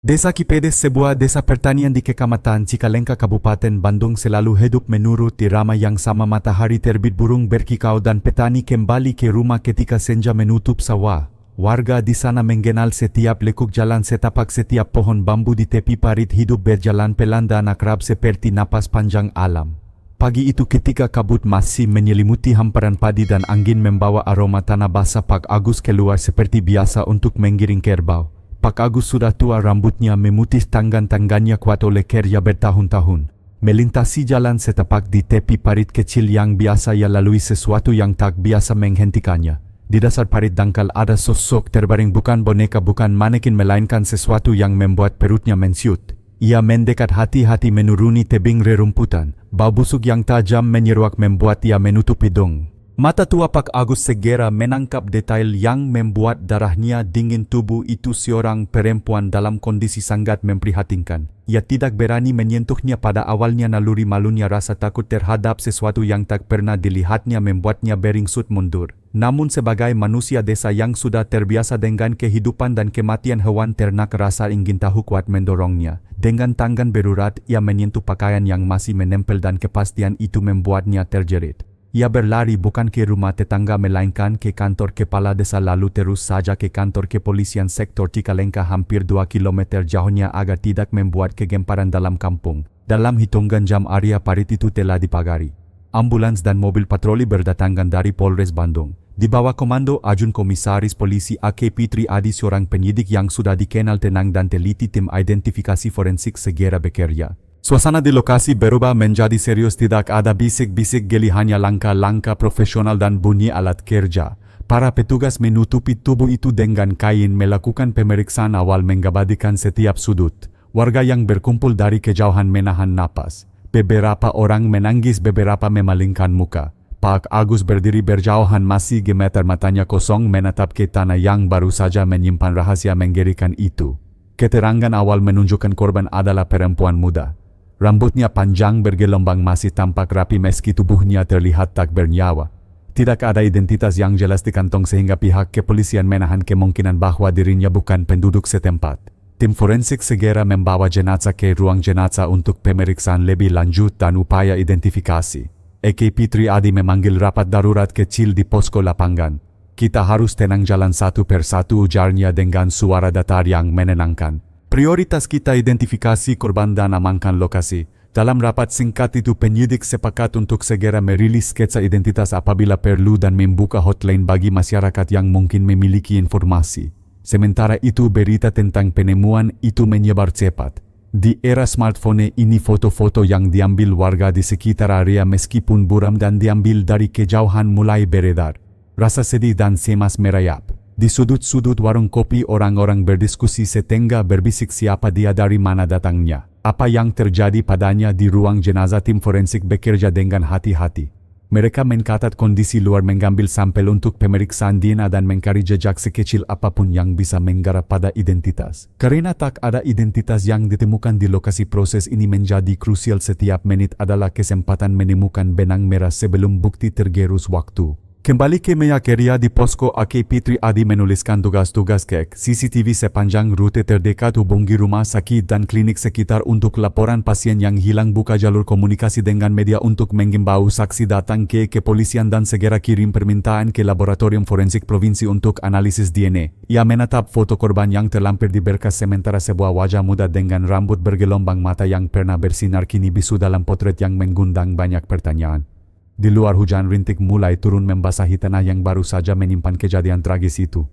Desa Kipedes, sebuah desa pertanian di Kecamatan Cicalengka, Kabupaten Bandung, selalu hidup menurut irama yang sama. Matahari terbit, burung berkikau, dan petani kembali ke rumah ketika senja menutup sawah. Warga di sana mengenal setiap lekuk jalan setapak, setiap pohon bambu di tepi parit hidup berjalan pelan dan akrab seperti napas panjang alam. Pagi itu ketika kabut masih menyelimuti hamparan padi dan angin membawa aroma tanah basah, Pak Agus keluar seperti biasa untuk menggiring kerbau. Pak Agus sudah tua, rambutnya memutih, tangan-tangannya kuat oleh kerja bertahun-tahun. Melintasi jalan setapak di tepi parit kecil yang biasa ia lalui, sesuatu yang tak biasa menghentikannya. Di dasar parit dangkal ada sosok terbaring, bukan boneka, bukan manekin, melainkan sesuatu yang membuat perutnya mensiut. Ia mendekat hati-hati menuruni tebing rerumputan. Bau busuk yang tajam menyeruak membuat ia menutup hidung. Mata tua Pak Agus segera menangkap detail yang membuat darahnya dingin. Tubuh itu seorang perempuan dalam kondisi sangat memprihatinkan. Ia tidak berani menyentuhnya. Pada awalnya naluri malunya, rasa takut terhadap sesuatu yang tak pernah dilihatnya membuatnya beringsut mundur. Namun sebagai manusia desa yang sudah terbiasa dengan kehidupan dan kematian hewan ternak, rasa ingin tahu kuat mendorongnya. Dengan tangan berurat ia menyentuh pakaian yang masih menempel dan kepastian itu membuatnya terjerit. Ia berlari bukan ke rumah tetangga melainkan ke kantor kepala desa, lalu terus saja ke kantor kepolisian sektor Cicalengka, hampir 2 kilometer jauhnya, agar tidak membuat kegemparan dalam kampung. Dalam hitungan jam area parit itu telah dipagari. Ambulans dan mobil patroli berdatangan dari Polres Bandung. Di bawah komando Ajun Komisaris Polisi AKP Triadi, seorang penyidik yang sudah dikenal tenang dan teliti, tim identifikasi forensik segera bekerja. Suasana di lokasi berubah menjadi serius, tidak ada bisik-bisik geli, hanya langkah-langkah profesional dan bunyi alat kerja. Para petugas menutupi tubuh itu dengan kain, melakukan pemeriksaan awal, mengabadikan setiap sudut. Warga yang berkumpul dari kejauhan menahan napas. Beberapa orang menangis, beberapa memalingkan muka. Pak Agus berdiri berjauhan, masih gemetar, matanya kosong menatap ke tanah yang baru saja menyimpan rahasia mengerikan itu. Keterangan awal menunjukkan korban adalah perempuan muda. Rambutnya panjang bergelombang, masih tampak rapi meski tubuhnya terlihat tak bernyawa. Tidak ada identitas yang jelas di kantong sehingga pihak kepolisian menahan kemungkinan bahwa dirinya bukan penduduk setempat. Tim forensik segera membawa jenazah ke ruang jenazah untuk pemeriksaan lebih lanjut dan upaya identifikasi. AKP Triadi memanggil rapat darurat kecil di posko lapangan. Kita harus tenang, jalan satu persatu, ujarnya dengan suara datar yang menenangkan. Prioritas kita identifikasi korban dan amankan lokasi. Dalam rapat singkat itu penyidik sepakat untuk segera merilis sketsa identitas apabila perlu dan membuka hotline bagi masyarakat yang mungkin memiliki informasi. Sementara itu berita tentang penemuan itu menyebar cepat. Di era smartphone ini foto-foto yang diambil warga di sekitar area meskipun buram dan diambil dari kejauhan mulai beredar. Rasa sedih dan cemas merayap. Di sudut-sudut warung kopi orang-orang berdiskusi setengah berbisik siapa dia, dari mana datangnya, apa yang terjadi padanya. Di ruang jenazah tim forensik bekerja dengan hati-hati. Mereka mencatat kondisi luar, mengambil sampel untuk pemeriksaan DNA dan mencari jejak sekecil apapun yang bisa menggarap pada identitas. Karena tak ada identitas yang ditemukan di lokasi, proses ini menjadi krusial. Setiap menit adalah kesempatan menemukan benang merah sebelum bukti tergerus waktu. Kembali ke Meyakeria di posko AKP Triadi menuliskan tugas-tugas cek CCTV sepanjang rute terdekat, hubungi rumah sakit dan klinik sekitar untuk laporan pasien yang hilang, buka jalur komunikasi dengan media untuk mengimbau saksi datang ke kepolisian dan segera kirim permintaan ke laboratorium forensik provinsi untuk analisis DNA. Ia menatap foto korban yang terlampir di berkas, sementara sebuah wajah muda dengan rambut bergelombang, mata yang pernah bersinar kini bisu dalam potret yang mengundang banyak pertanyaan. Di luar hujan rintik mulai turun membasahi tanah yang baru saja menyimpan kejadian tragis itu.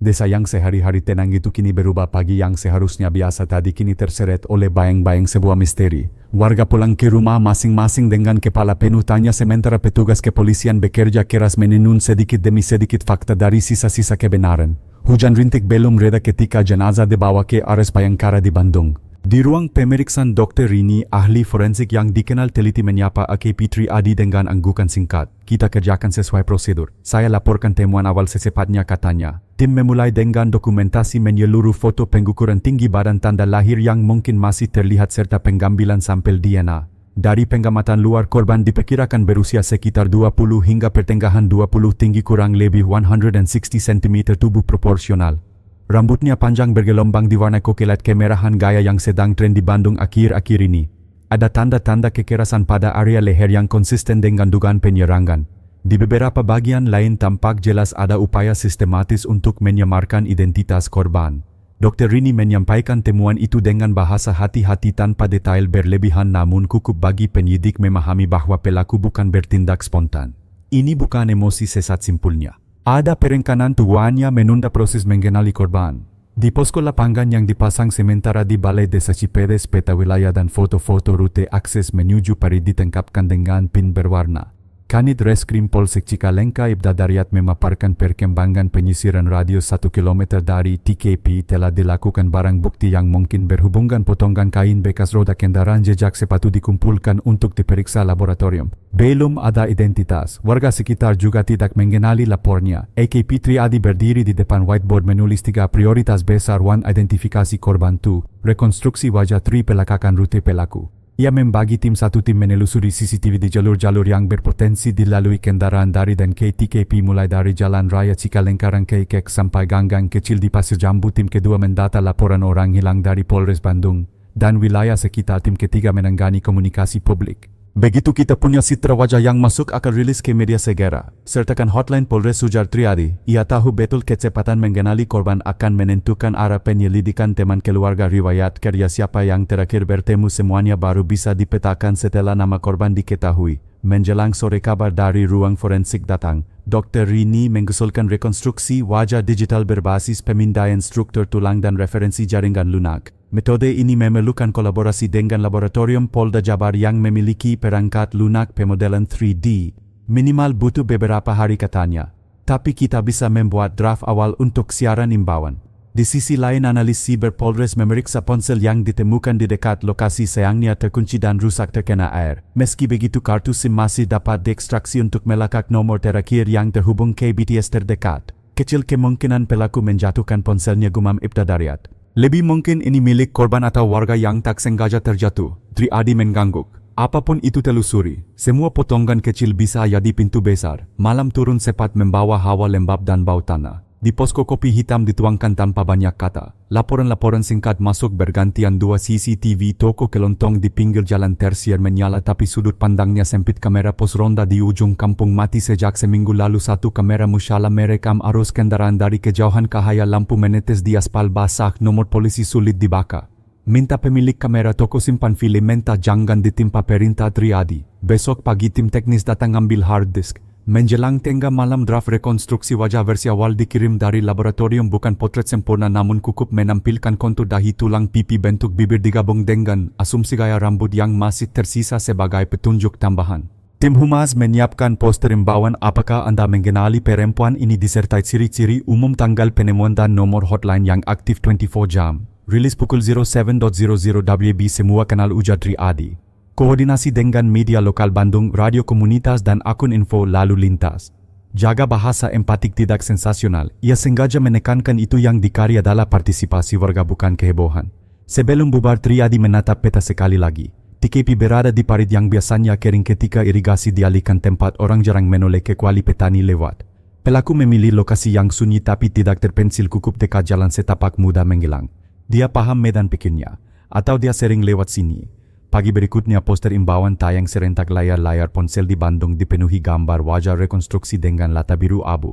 Desa yang sehari-hari tenang itu kini berubah, pagi yang seharusnya biasa tadi kini terseret oleh bayang-bayang sebuah misteri. Warga pulang ke rumah masing-masing dengan kepala penuh tanya, sementara petugas kepolisian bekerja keras menenun sedikit demi sedikit fakta dari sisa-sisa kebenaran. Hujan rintik belum reda ketika jenazah dibawa ke RS Bayangkara di Bandung. Di ruang pemeriksaan, Dr. Rini, ahli forensik yang dikenal teliti, menyapa AKP Triadi dengan anggukan singkat. Kita kerjakan sesuai prosedur. Saya laporkan temuan awal secepatnya, katanya. Tim memulai dengan dokumentasi menyeluruh, foto pengukuran tinggi badan, tanda lahir yang mungkin masih terlihat, serta pengambilan sampel DNA. Dari pengamatan luar, korban diperkirakan berusia sekitar 20 hingga pertengahan 20, tinggi kurang lebih 160 cm, tubuh proporsional. Rambutnya panjang bergelombang diwarnai kokelat kemerahan gaya yang sedang tren di Bandung akhir-akhir ini. Ada tanda-tanda kekerasan pada area leher yang konsisten dengan dugaan penyerangan. Di beberapa bagian lain tampak jelas ada upaya sistematis untuk menyamarkan identitas korban. Dr. Rini menyampaikan temuan itu dengan bahasa hati-hati tanpa detail berlebihan, namun cukup bagi penyidik memahami bahwa pelaku bukan bertindak spontan. Ini bukan emosi sesat simpulnya. Ada perencanaan tujuannya menunda proses mengenali korban. Di posko lapangan yang dipasang sementara di Balai Desa Cipedes, peta wilayah dan foto-foto rute akses menuju Pari ditengkapkan dengan pin berwarna. Kanit Reskrim Polsek Cicalengka Ibda Daryat memaparkan perkembangan penyisiran radius 1 km dari TKP telah dilakukan. Barang bukti yang mungkin berhubungan potongan kain bekas roda kendaraan, jejak sepatu dikumpulkan untuk diperiksa laboratorium. Belum ada identitas. Warga sekitar juga tidak mengenali lapornya. AKP Triadi berdiri di depan whiteboard menulis 3 prioritas besar. 1. Identifikasi korban. 2. Rekonstruksi wajah. 3. Pelacakan rute pelaku. Ia membagi tim satu tim menelusuri CCTV di jalur-jalur yang berpotensi dilalui kendaraan dari dan ke TKP, mulai dari Jalan Raya Cicalengka Rangkai Kek sampai gang-gang kecil di Pasir Jambu. Tim kedua mendata laporan orang hilang dari Polres Bandung dan wilayah sekitar. Tim ketiga menangani komunikasi publik. Begitu kita punya citra wajah yang masuk akal, rilis ke media segera. Sertakan hotline Polres, ujar Triadi. Ia tahu betul kecepatan mengenali korban akan menentukan arah penyelidikan. Teman keluarga riwayat kerja siapa yang terakhir bertemu, semuanya baru bisa dipetakan setelah nama korban diketahui. Menjelang sore kabar dari ruang forensik datang. Dr. Rini mengusulkan rekonstruksi wajah digital berbasis pemindaian struktur tulang dan referensi jaringan lunak. Metode ini memerlukan kolaborasi dengan laboratorium Polda Jabar yang memiliki perangkat lunak pemodelan 3D. Minimal butuh beberapa hari katanya. Tapi kita bisa membuat draft awal untuk siaran imbauan. Di sisi lain, analis siber Polres memeriksa ponsel yang ditemukan di dekat lokasi, sayangnya terkunci dan rusak terkena air. Meski begitu, kartu SIM masih dapat diekstraksi untuk melacak nomor terakhir yang terhubung ke BTS terdekat. Kecil kemungkinan pelaku menjatuhkan ponselnya, gumam Ibda Daryat. Lebih mungkin ini milik korban atau warga yang tak sengaja terjatuh, Triadi mengangguk. Apapun itu telusuri. Semua potongan kecil bisa jadi pintu besar. Malam turun cepat membawa hawa lembab dan bau tanah. Di posko kopi hitam dituangkan tanpa banyak kata. Laporan-laporan singkat masuk bergantian. 2 CCTV toko kelontong di pinggir jalan tersier menyala, tapi sudut pandangnya sempit. Kamera pos ronda di ujung kampung mati sejak seminggu lalu. 1 kamera musyala merekam arus kendaraan dari kejauhan. Cahaya lampu menetes di aspal basah. Nomor polisi sulit dibaka. Minta pemilik kamera toko simpan filamenta, jangan ditimpa, perintah Triadi. Besok pagi tim teknis datang ambil hard disk. Menjelang tengah malam, draft rekonstruksi wajah versi awal dikirim dari laboratorium. Bukan potret sempurna, namun cukup menampilkan kontur dahi, tulang pipi, bentuk bibir digabung dengan asumsi gaya rambut yang masih tersisa sebagai petunjuk tambahan. Tim Humas menyiapkan poster imbauan. Apakah Anda mengenali perempuan ini, disertai ciri-ciri umum, tanggal penemuan dan nomor hotline yang aktif 24 jam. Rilis pukul 07.00 WB, semua kanal, ujar Triadi. Koordinasi dengan media lokal Bandung, radio komunitas dan akun info lalu lintas. Jaga bahasa empatik, tidak sensasional. Ia sengaja menekankan itu yang dicari adalah partisipasi warga, bukan kehebohan. Sebelum bubar, Triadi menatap peta sekali lagi. TKP berada di parit yang biasanya kering ketika irigasi dialihkan, tempat orang jarang menoleh kecuali petani lewat. Pelaku memilih lokasi yang sunyi tapi tidak terpensil, cukup dekat jalan setapak mudah menghilang. Dia paham medan pikirnya, atau dia sering lewat sini. Pagi berikutnya, poster imbauan tayang serentak. Layar-layar ponsel di Bandung dipenuhi gambar wajah rekonstruksi dengan latar biru abu.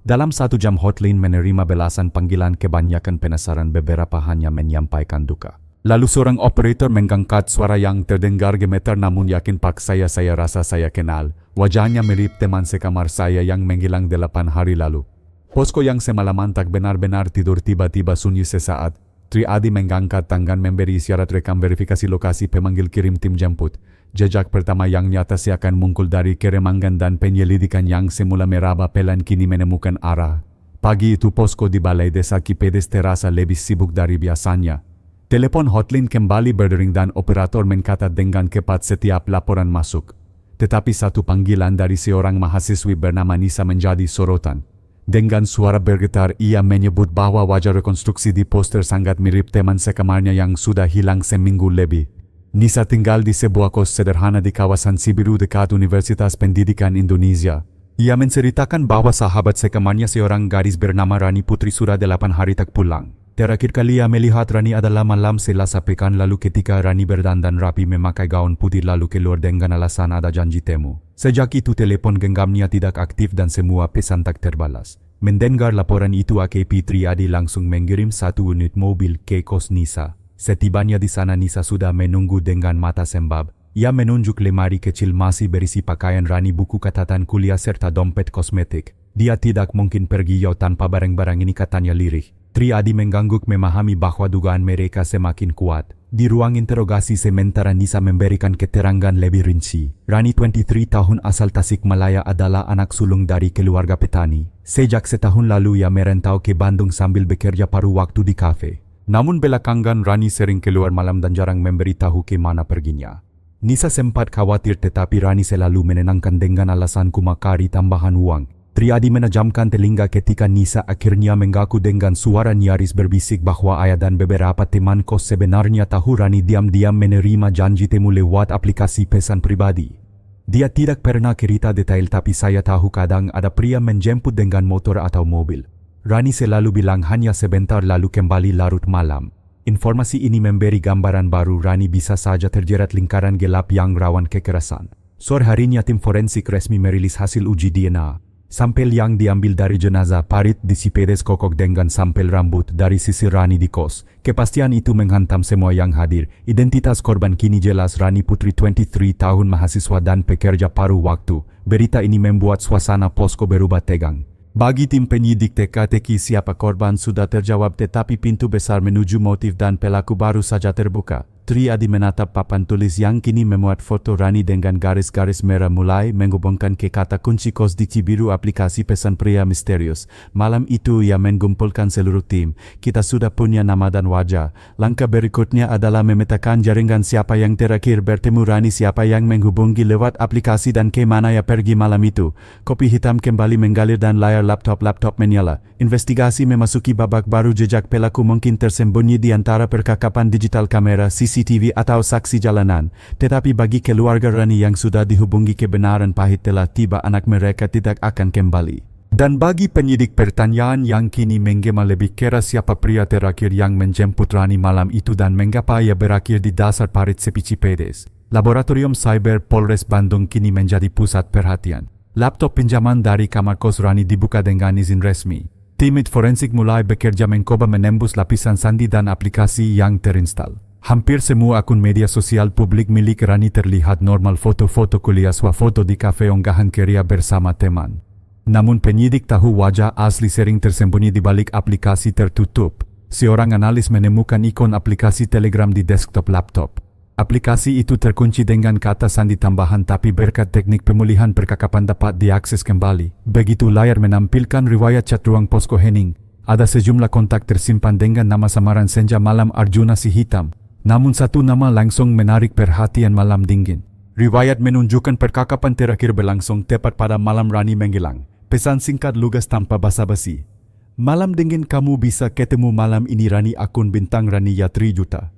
Dalam 1 jam, hotline menerima belasan panggilan. Kebanyakan penasaran, beberapa hanya menyampaikan duka. Lalu seorang operator mengangkat suara yang terdengar gemetar, namun yakin, "Pak, saya rasa saya kenal. Wajahnya mirip teman sekamar saya yang menghilang 8 hari lalu." Posko yang semalaman tak benar-benar tidur tiba-tiba sunyi sesaat. Triadi mengangkat tangan memberi isyarat rekam verifikasi lokasi. Pemanggil kirim tim jemput. Jejak pertama yang nyata seakan muncul dari keremangan dan penyelidikan yang semula meraba pelan kini menemukan arah. Pagi itu posko di Balai Desa Cipedes terasa lebih sibuk dari biasanya. Telepon hotline kembali berdering dan operator mencatat dengan cepat setiap laporan masuk. Tetapi satu panggilan dari seorang mahasiswi bernama Nisa menjadi sorotan. Dengan suara bergetar, ia menyebut bahwa wajah rekonstruksi di poster sangat mirip teman sekamarnya yang sudah hilang seminggu lebih. Nisa tinggal di sebuah kos sederhana di kawasan Sibiru dekat Universitas Pendidikan Indonesia. Ia menceritakan bahwa sahabat sekamarnya seorang gadis bernama Rani Putri sudah 8 hari tak pulang. Terakhir kali ia melihat Rani adalah malam Selasa pekan lalu ketika Rani berdandan rapi memakai gaun putih lalu keluar dengan alasan ada janji temu. Sejak itu telepon genggamnya tidak aktif dan semua pesan tak terbalas. Mendengar laporan itu AKP Triadi langsung mengirim 1 unit mobil ke kos Nisa. Setibanya di sana Nisa sudah menunggu dengan mata sembab. Ia menunjuk lemari kecil masih berisi pakaian Rani, buku catatan kuliah serta dompet kosmetik. Dia tidak mungkin pergi jauh tanpa barang-barang ini, katanya lirih. Triadi mengangguk memahami bahwa dugaan mereka semakin kuat. Di ruang interogasi sementara Nisa memberikan keterangan lebih rinci. Rani 23 tahun asal Tasikmalaya adalah anak sulung dari keluarga petani. Sejak setahun lalu ia merantau ke Bandung sambil bekerja paruh waktu di kafe. Namun belakangan Rani sering keluar malam dan jarang memberitahu ke mana perginya. Nisa sempat khawatir tetapi Rani selalu menenangkan dengan alasan kumakari tambahan uang. Triadi menajamkan telinga ketika Nisa akhirnya mengaku dengan suara nyaris berbisik bahwa ayah dan beberapa teman kos sebenarnya tahu Rani diam-diam menerima janji temu lewat aplikasi pesan pribadi. Dia tidak pernah cerita detail tapi saya tahu kadang ada pria menjemput dengan motor atau mobil. Rani selalu bilang hanya sebentar lalu kembali larut malam. Informasi ini memberi gambaran baru. Rani bisa saja terjerat lingkaran gelap yang rawan kekerasan. Sore harinya tim forensik resmi merilis hasil uji DNA. Sampel yang diambil dari jenazah Parit di Sipedes Kokok dengan sampel rambut dari sisi Rani di kos. Kepastian itu menghantam semua yang hadir. Identitas korban kini jelas, Rani Putri 23 tahun, mahasiswa dan pekerja paruh waktu. Berita ini membuat suasana posko berubah tegang. Bagi tim penyidik teka-teki siapa korban sudah terjawab tetapi pintu besar menuju motif dan pelaku baru saja terbuka. Triadi menatap papan tulis yang kini memuat foto Rani dengan garis-garis merah mulai menghubungkan ke kata kunci kos di Cibiru, aplikasi pesan pria misterius. Malam itu ia mengumpulkan seluruh tim. Kita sudah punya nama dan wajah. Langkah berikutnya adalah memetakan jaringan siapa yang terakhir bertemu Rani, siapa yang menghubungi lewat aplikasi dan ke mana ia pergi malam itu. Kopi hitam kembali mengalir dan layar laptop menyala. Investigasi memasuki babak baru. Jejak pelaku mungkin tersembunyi di antara percakapan digital kamera CCTV atau saksi jalanan. Tetapi bagi keluarga Rani yang sudah dihubungi, kebenaran pahit telah tiba. Anak mereka tidak akan kembali. Dan bagi penyidik, pertanyaan yang kini menggema lebih keras, siapa pria terakhir yang menjemput Rani malam itu dan mengapa ia berakhir di dasar parit sepi Cipedes. Laboratorium Cyber Polres Bandung kini menjadi pusat perhatian. Laptop pinjaman dari kamar kos Rani dibuka dengan izin resmi. Tim forensik mulai bekerja mencoba menembus lapisan sandi dan aplikasi yang terinstal. Hampir semua akun media sosial publik milik Rani terlihat normal, foto-foto kuliah, swafoto di kafe, unggahan ceria bersama teman. Namun penyidik tahu wajah asli sering tersembunyi di balik aplikasi tertutup. Seorang analis menemukan ikon aplikasi Telegram di desktop laptop. Aplikasi itu terkunci dengan kata sandi tambahan, tapi berkat teknik pemulihan percakapan dapat diakses kembali. Begitu layar menampilkan riwayat chat ruang posko Hening. Ada sejumlah kontak tersimpan dengan nama samaran Senja Malam Arjuna Si Hitam. Namun satu nama langsung menarik perhatian, Malam Dingin. Riwayat menunjukkan percakapan terakhir berlangsung tepat pada malam Rani menghilang. Pesan singkat lugas tanpa basa-basi. Malam Dingin, kamu bisa ketemu malam ini Rani, akun bintang Rani ya 3 juta.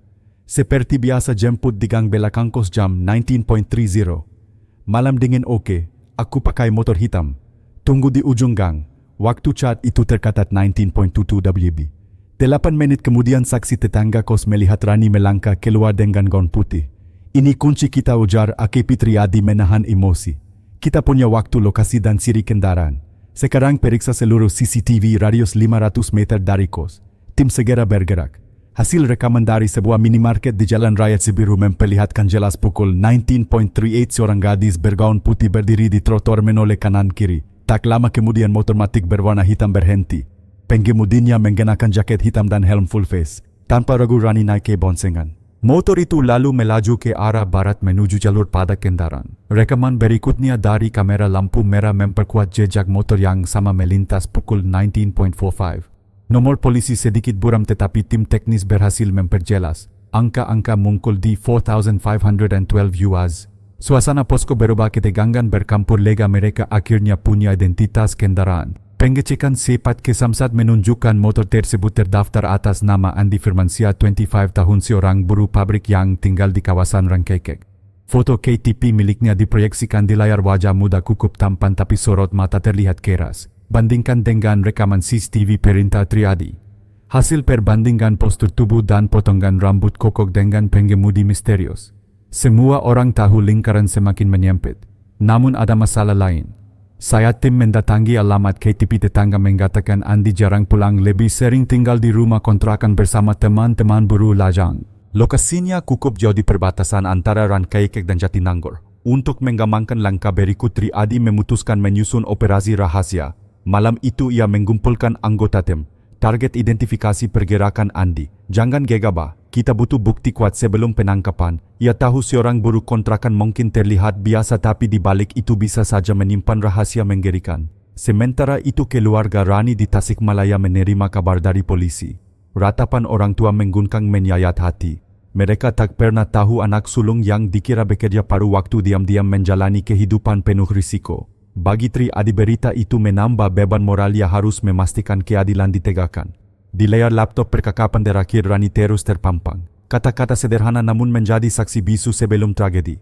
Seperti biasa jemput di gang belakang kos jam 19.30. Malam Dingin, oke. Aku pakai motor hitam. Tunggu di ujung gang. Waktu chat itu tercatat 19.22 WB. 8 menit kemudian saksi tetangga kos melihat Rani melangkah keluar dengan gaun putih. Ini kunci kita, ujar AKP Triadi menahan emosi. Kita punya waktu, lokasi dan siri kendaraan. Sekarang periksa seluruh CCTV radius 500 meter dari kos. Tim segera bergerak. Hasil rekaman dari sebuah minimarket di Jalan Raya Cibiru memperlihatkan jelas pukul 19.38 seorang gadis bergaun putih berdiri di trotoar menoleh kanan kiri. Tak lama kemudian motor matic berwarna hitam berhenti. Pengemudinya mengenakan jaket hitam dan helm full face. Tanpa ragu Rani naik ke boncengan. Motor itu lalu melaju ke arah barat menuju jalur padat kendaraan. Rekaman berikutnya dari kamera lampu merah memperkuat jejak motor yang sama melintas pukul 19.45. Nomor polisi sedikit buram tetapi tim teknis berhasil memperjelas. Angka-angka muncul di 4,512 US. Suasana posko berubah, ketegangan bercampur lega. Mereka akhirnya punya identitas kendaraan. Pengecekan cepat ke Samsat menunjukkan motor tersebut terdaftar atas nama Andi Firmansyah, 25 tahun, seorang buruh pabrik yang tinggal di kawasan Rangkekek. Foto KTP miliknya diproyeksikan di layar wajah muda kukup tampan tapi sorot mata terlihat keras. Bandingkan dengan rekaman CCTV perintah Triadi. Hasil perbandingan postur tubuh dan potongan rambut kokok dengan pengemudi misterius. Semua orang tahu lingkaran semakin menyempit. Namun ada masalah lain. Saat tim mendatangi alamat KTP, tetangga mengatakan Andi jarang pulang, lebih sering tinggal di rumah kontrakan bersama teman-teman buruh lajang. Lokasinya cukup jauh di perbatasan antara Rancaikek dan Jatinangor. Untuk mengamankan langkah berikut, Triadi memutuskan menyusun operasi rahasia. Malam itu ia mengumpulkan anggota tim. Target identifikasi pergerakan Andi. Jangan gegabah, kita butuh bukti kuat sebelum penangkapan. Ia tahu seorang buruh kontrakan mungkin terlihat biasa, tapi di balik itu bisa saja menyimpan rahasia mengerikan. Sementara itu keluarga Rani di Tasikmalaya menerima kabar dari polisi. Ratapan orang tua mengguncang menyayat hati. Mereka tak pernah tahu anak sulung yang dikira bekerja paruh waktu diam-diam menjalani kehidupan penuh risiko. Bagi Triadi, berita itu menambah beban moral. Ia harus memastikan keadilan ditegakkan. Di layar laptop percakapan terakhir Rani terus terpampang. Kata-kata sederhana namun menjadi saksi bisu sebelum tragedi.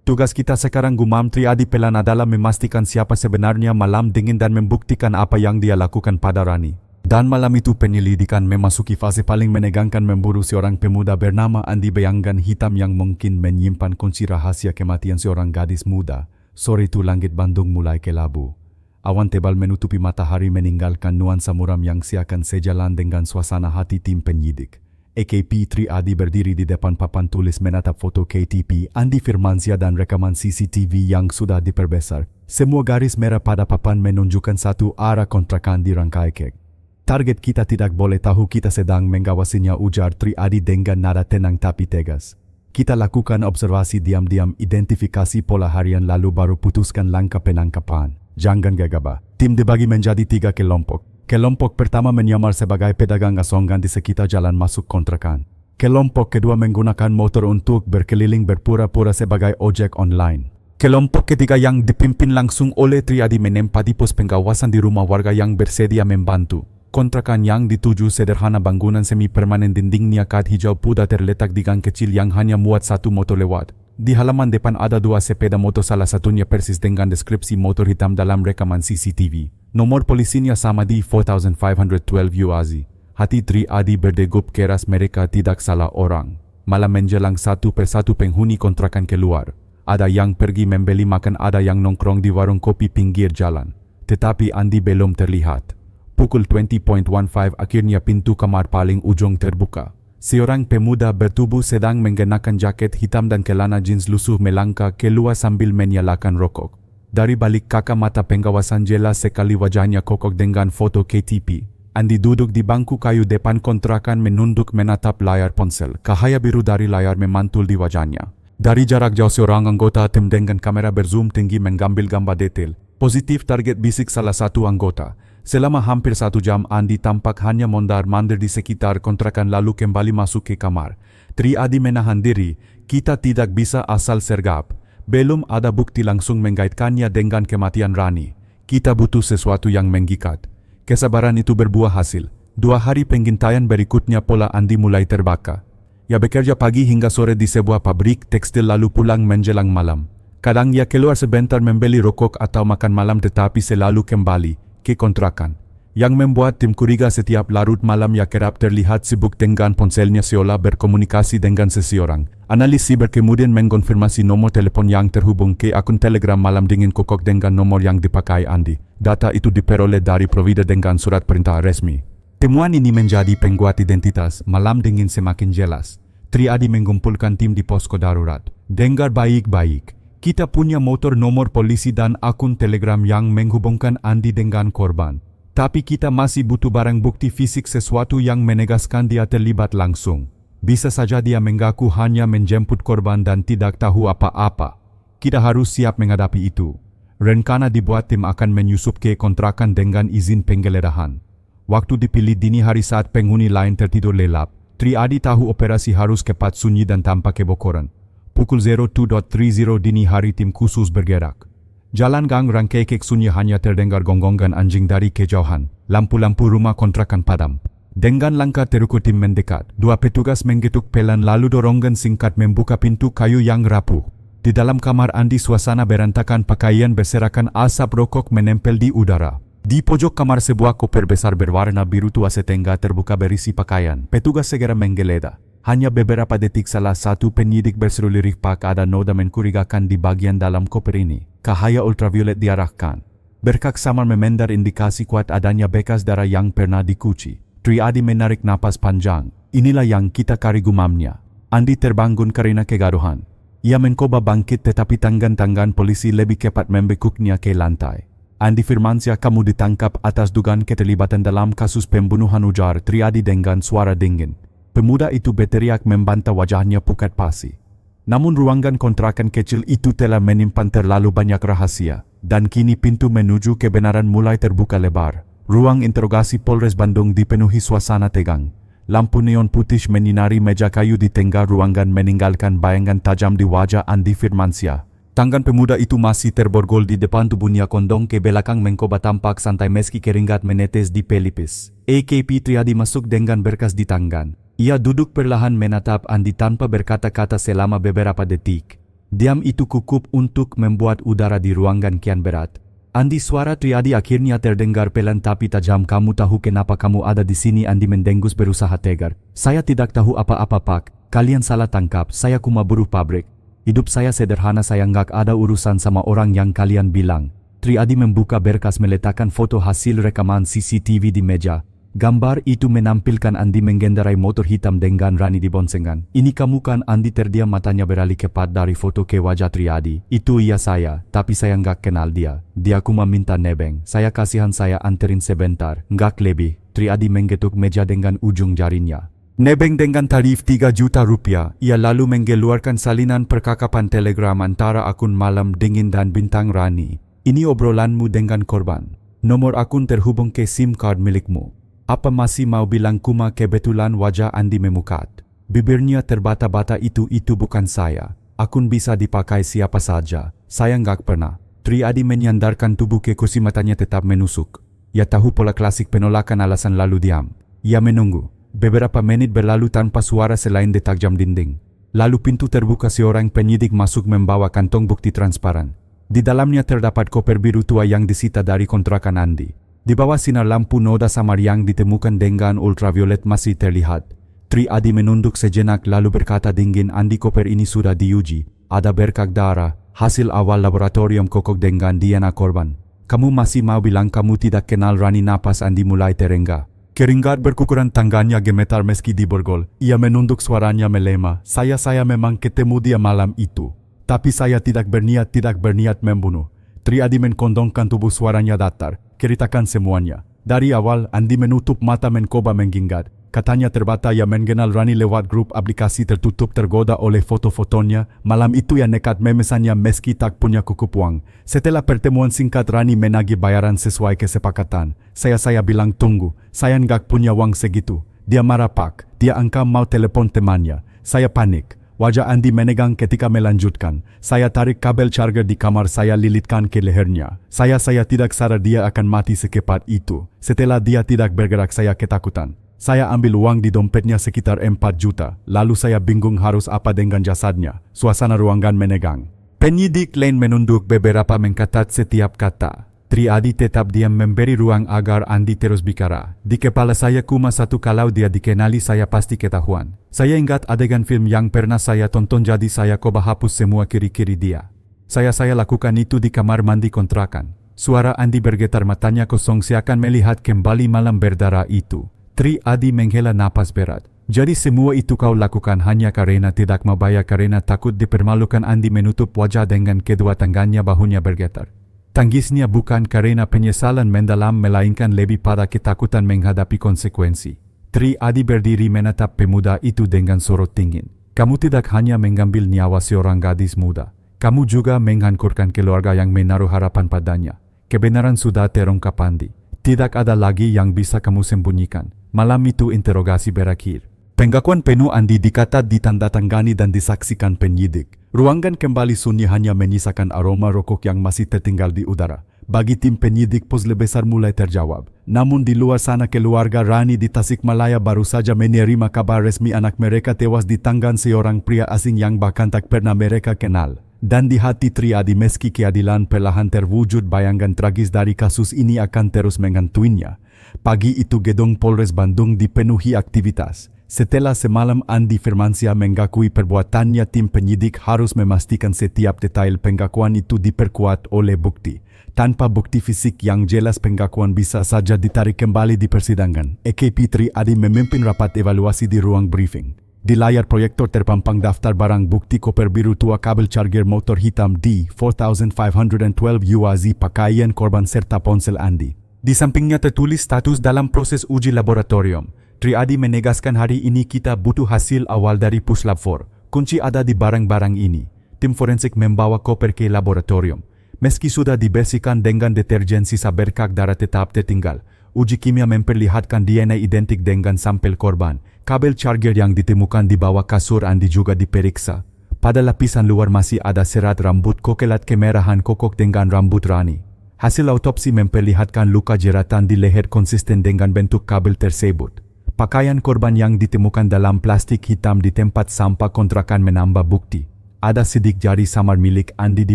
Tugas kita sekarang, gumam Triadi pelan, adalah memastikan siapa sebenarnya Malam Dingin dan membuktikan apa yang dia lakukan pada Rani. Dan malam itu penyelidikan memasuki fase paling menegangkan, memburu seorang pemuda bernama Andi. Bayangan hitam yang mungkin menyimpan kunci rahasia kematian seorang gadis muda. Sore itu langit Bandung mulai kelabu. Awan tebal menutupi matahari meninggalkan nuansa muram yang seakan sejalan dengan suasana hati tim penyidik. AKP Triadi berdiri di depan papan tulis menatap foto KTP Andi Firmansyah dan rekaman CCTV yang sudah diperbesar. Semua garis merah pada papan menunjukkan satu arah, kontrakan di Rancaikek. Target kita tidak boleh tahu kita sedang mengawasinya, ujar Triadi dengan nada tenang tapi tegas. Kita lakukan observasi diam-diam, identifikasi pola harian, lalu baru putuskan langkah penangkapan. Jangan gegabah. Tim dibagi menjadi 3 kelompok. Kelompok pertama menyamar sebagai pedagang asongan di sekitar jalan masuk kontrakan. Kelompok kedua menggunakan motor untuk berkeliling berpura-pura sebagai ojek online. Kelompok ketiga yang dipimpin langsung oleh Triadi menempati pos pengawasan di rumah warga yang bersedia membantu. Kontrakan yang dituju sederhana, bangunan semi permanen, dindingnya kat hijau putih, terletak di gang kecil yang hanya muat satu motor lewat. Di halaman depan ada 2 sepeda motor, salah satunya persis dengan deskripsi motor hitam dalam rekaman CCTV. Nomor polisinya sama di 4512 UAZ. Hati Triadi berdegup keras, mereka tidak salah orang. Malam menjelang satu persatu penghuni kontrakan keluar. Ada yang pergi membeli makan, ada yang nongkrong di warung kopi pinggir jalan. Tetapi Andi belum terlihat. Pukul 20.15 akhirnya pintu kamar paling ujung terbuka. Seorang pemuda bertubuh sedang mengenakan jaket hitam dan celana jeans lusuh melangkah keluar sambil menyalakan rokok. Dari balik kacamata pengawasan jelas sekali wajahnya kokok dengan foto KTP. Andi duduk di bangku kayu depan kontrakan menunduk menatap layar ponsel. Cahaya biru dari layar memantul di wajahnya. Dari jarak jauh seorang anggota tim dengan kamera berzoom tinggi mengambil gambar detail. Positif target, bisik salah satu anggota. Selama hampir 1 jam Andi tampak hanya mondar-mandir di sekitar kontrakan lalu kembali masuk ke kamar. Triadi menahan diri, kita tidak bisa asal sergap. Belum ada bukti langsung mengaitkannya dengan kematian Rani. Kita butuh sesuatu yang mengikat. Kesabaran itu berbuah hasil. 2 hari pengintaian berikutnya pola Andi mulai terbakar. Ia bekerja pagi hingga sore di sebuah pabrik tekstil lalu pulang menjelang malam. Kadang ia keluar sebentar membeli rokok atau makan malam, tetapi selalu kembali ke kontrakan. Yang membuat tim curiga, setiap larut malam ia kerap terlihat sibuk dengan ponselnya seolah berkomunikasi dengan seseorang. Analis siber kemudian mengkonfirmasi nomor telepon yang terhubung ke akun Telegram Malam Dingin kokok dengan nomor yang dipakai Andi. Data itu diperoleh dari provider dengan surat perintah resmi. Temuan ini menjadi penguat identitas Malam Dingin semakin jelas. Triadi mengumpulkan tim di posko darurat. Dengar baik-baik. Kita punya motor, nomor polisi dan akun Telegram yang menghubungkan Andi dengan korban. Tapi kita masih butuh barang bukti fisik, sesuatu yang menegaskan dia terlibat langsung. Bisa saja dia mengaku hanya menjemput korban dan tidak tahu apa-apa. Kita harus siap menghadapi itu. Rencana dibuat tim akan menyusup ke kontrakan dengan izin penggeledahan. Waktu dipilih dini hari saat penghuni lain tertidur lelap. Triadi tahu operasi harus cepat, sunyi dan tanpa kebocoran. Pukul 02.30 dini hari tim khusus bergerak. Jalan gang Rancaikek sunyi, hanya terdengar gonggongan anjing dari kejauhan. Lampu-lampu rumah kontrakan padam. Dengan langkah terukur tim mendekat. 2 petugas menggetuk pelan lalu dorongan singkat membuka pintu kayu yang rapuh. Di dalam kamar Andi suasana berantakan, pakaian berserakan, asap rokok menempel di udara. Di pojok kamar sebuah koper besar berwarna biru tua setengah terbuka berisi pakaian. Petugas segera menggeledah. Hanya beberapa detik salah satu penyidik berseru lirik, "Pak, ada noda mencurigakan di bagian dalam koper ini." Cahaya ultraviolet diarahkan. Berkak samar memendar indikasi kuat adanya bekas darah yang pernah dikuci. Triadi menarik napas panjang. Inilah yang kita cari, gumamnya. Andi terbangun karena kegaduhan. Ia mencoba bangkit tetapi tangan-tangan polisi lebih cepat membekuknya ke lantai. "Andi Firmansyah, kamu ditangkap atas dugaan keterlibatan dalam kasus pembunuhan," ujar Triadi dengan suara dingin. Pemuda itu berteriak membantah, wajahnya pucat pasi. Namun ruangan kontrakan kecil itu telah menyimpan terlalu banyak rahasia, dan kini pintu menuju kebenaran mulai terbuka lebar. Ruang interogasi Polres Bandung dipenuhi suasana tegang. Lampu neon putih menyinari meja kayu di tengah ruangan meninggalkan bayangan tajam di wajah Andi Firmansyah. Tangan pemuda itu masih terborgol di depan tubuhnya, kondong ke belakang mencoba tampak santai meski keringat menetes di pelipis. AKP Triadi masuk dengan berkas di tangan. Ia duduk perlahan menatap Andi tanpa berkata-kata selama beberapa detik. Diam itu cukup untuk membuat udara di ruangan kian berat. "Andi," suara Triadi akhirnya terdengar pelan tapi tajam. "Kamu tahu kenapa kamu ada di sini?" Andi mendengus berusaha tegar. "Saya tidak tahu apa-apa, Pak. Kalian salah tangkap. Saya cuma buruh pabrik. Hidup saya sederhana, saya nggak ada urusan sama orang yang kalian bilang." Triadi membuka berkas, meletakkan foto hasil rekaman CCTV di meja. Gambar itu menampilkan Andi mengendarai motor hitam dengan Rani di boncengan. "Ini kamu kan?" Andi terdiam, matanya beralih cepat dari foto ke wajah Triadi. "Itu iya saya, tapi saya nggak kenal dia. Dia cuma minta nebeng. Saya kasihan, saya anterin sebentar." "Nggak lebih." Triadi menggetuk meja dengan ujung jarinya. "Nebeng dengan tarif 3 juta rupiah. Ia lalu mengeluarkan salinan percakapan telegram antara akun Malam Dingin dan Bintang Rani. "Ini obrolanmu dengan korban. Nomor akun terhubung ke SIM card milikmu. Apa masih mau bilang?" "Cuma kebetulan." Wajah Andi memukat. Bibirnya terbata-bata. Itu bukan saya. Akun bisa dipakai siapa saja. Saya nggak pernah." Triadi menyandarkan tubuh ke kursi, matanya tetap menusuk. Ia tahu pola klasik penolakan alasan lalu diam. Ia menunggu. Beberapa menit berlalu tanpa suara selain detak jam dinding. Lalu pintu terbuka, seorang penyidik masuk membawa kantong bukti transparan. Di dalamnya terdapat koper biru tua yang disita dari kontrakan Andi. Di bawah sinar lampu, noda samar yang ditemukan dengan ultraviolet masih terlihat. Triadi menunduk sejenak lalu berkata dingin, "Andi, koper ini sudah diuji. Ada berkak darah, hasil awal laboratorium kokok dengan DNA korban. Kamu masih mau bilang kamu tidak kenal Rani?" Napas Andi mulai terengah. Keringat berkukuran, tangannya gemetar meski diborgol. Ia menunduk, suaranya melemah. Saya memang ketemu dia malam itu. Tapi saya tidak berniat membunuh." Triadi mengkondongkan tubuh, suaranya datar. "Ceritakan semuanya." Dari awal. Andi menutup mata mencoba mengingat. Katanya terbata ia mengenal Rani lewat grup aplikasi tertutup, tergoda oleh foto-fotonya. Malam itu ia nekat memesannya meski tak punya cukup uang. Setelah pertemuan singkat, Rani menagih bayaran sesuai kesepakatan. Saya bilang tunggu, saya nggak punya uang segitu. Dia marah, "Pak." Dia angka mau telepon temannya. Saya panik. Wajah Andi menegang ketika melanjutkan. "Saya tarik kabel charger di kamar, saya lilitkan ke lehernya. Saya tidak sadar dia akan mati secepat itu. Setelah dia tidak bergerak, saya ketakutan. Saya ambil uang di dompetnya sekitar 4 juta. Lalu saya bingung harus apa dengan jasadnya." Suasana ruangan menegang. Penyidik lain menunduk, beberapa mengcatat setiap kata. Triadi tetap diam, memberi ruang agar Andi terus bicara. "Di kepala saya cuma satu, kalau dia dikenali saya pasti ketahuan. Saya ingat adegan film yang pernah saya tonton, jadi saya coba hapus semua kiri-kiri dia. Saya lakukan itu di kamar mandi kontrakan." Suara Andi bergetar, matanya kosong seakan melihat kembali malam berdarah itu. Triadi menghela napas berat. "Jadi semua itu kau lakukan hanya karena tidak mau bayar, karena takut dipermalukan?" Andi menutup wajah dengan kedua tangannya, bahunya bergetar. Tangisnya bukan karena penyesalan mendalam, melainkan lebih pada ketakutan menghadapi konsekuensi. Triadi berdiri menatap pemuda itu dengan sorot dingin. "Kamu tidak hanya mengambil nyawa seorang gadis muda. Kamu juga menghancurkan keluarga yang menaruh harapan padanya. Kebenaran sudah terungkap, Andi. Tidak ada lagi yang bisa kamu sembunyikan." Malam itu interogasi berakhir. Pengakuan penuh Andi dikatat, ditandatangani dan disaksikan penyidik. Ruangan kembali sunyi, hanya menyisakan aroma rokok yang masih tertinggal di udara. Bagi tim penyidik, puzzle besar mulai terjawab. Namun di luar sana, keluarga Rani di Tasikmalaya baru saja menerima kabar resmi anak mereka tewas di tangan seorang pria asing yang bahkan tak pernah mereka kenal. Dan di hati Triadi meski keadilan perlahan terwujud, bayangan tragis dari kasus ini akan terus menghantuinya. Pagi itu gedung Polres Bandung dipenuhi aktivitas. Setelah semalam Andi Firmansyah mengakui perbuatannya, tim penyidik harus memastikan setiap detail pengakuan itu diperkuat oleh bukti. Tanpa bukti fisik yang jelas, pengakuan bisa saja ditarik kembali di persidangan. AKP Triadi memimpin rapat evaluasi di ruang briefing. Di layar proyektor terpampang daftar barang bukti koper biru tua, kabel charger motor hitam D4512 UAZ, pakaian korban serta ponsel Andi. Di sampingnya tertulis status dalam proses uji laboratorium. Triadi menegaskan hari ini kita butuh hasil awal dari Puslap 4. Kunci ada di barang-barang ini. Tim forensik membawa koper ke laboratorium. Meski sudah dibersihkan dengan deterjen, sisa berkak darah tetap tertinggal. Uji kimia memperlihatkan DNA identik dengan sampel korban. Kabel charger yang ditemukan di bawah kasur Andi juga diperiksa. Pada lapisan luar masih ada serat rambut kokelat kemerahan kokok dengan rambut Rani. Hasil autopsi memperlihatkan luka jeratan di leher konsisten dengan bentuk kabel tersebut. Pakaian korban yang ditemukan dalam plastik hitam di tempat sampah kontrakan menambah bukti. Ada sidik jari samar milik Andi di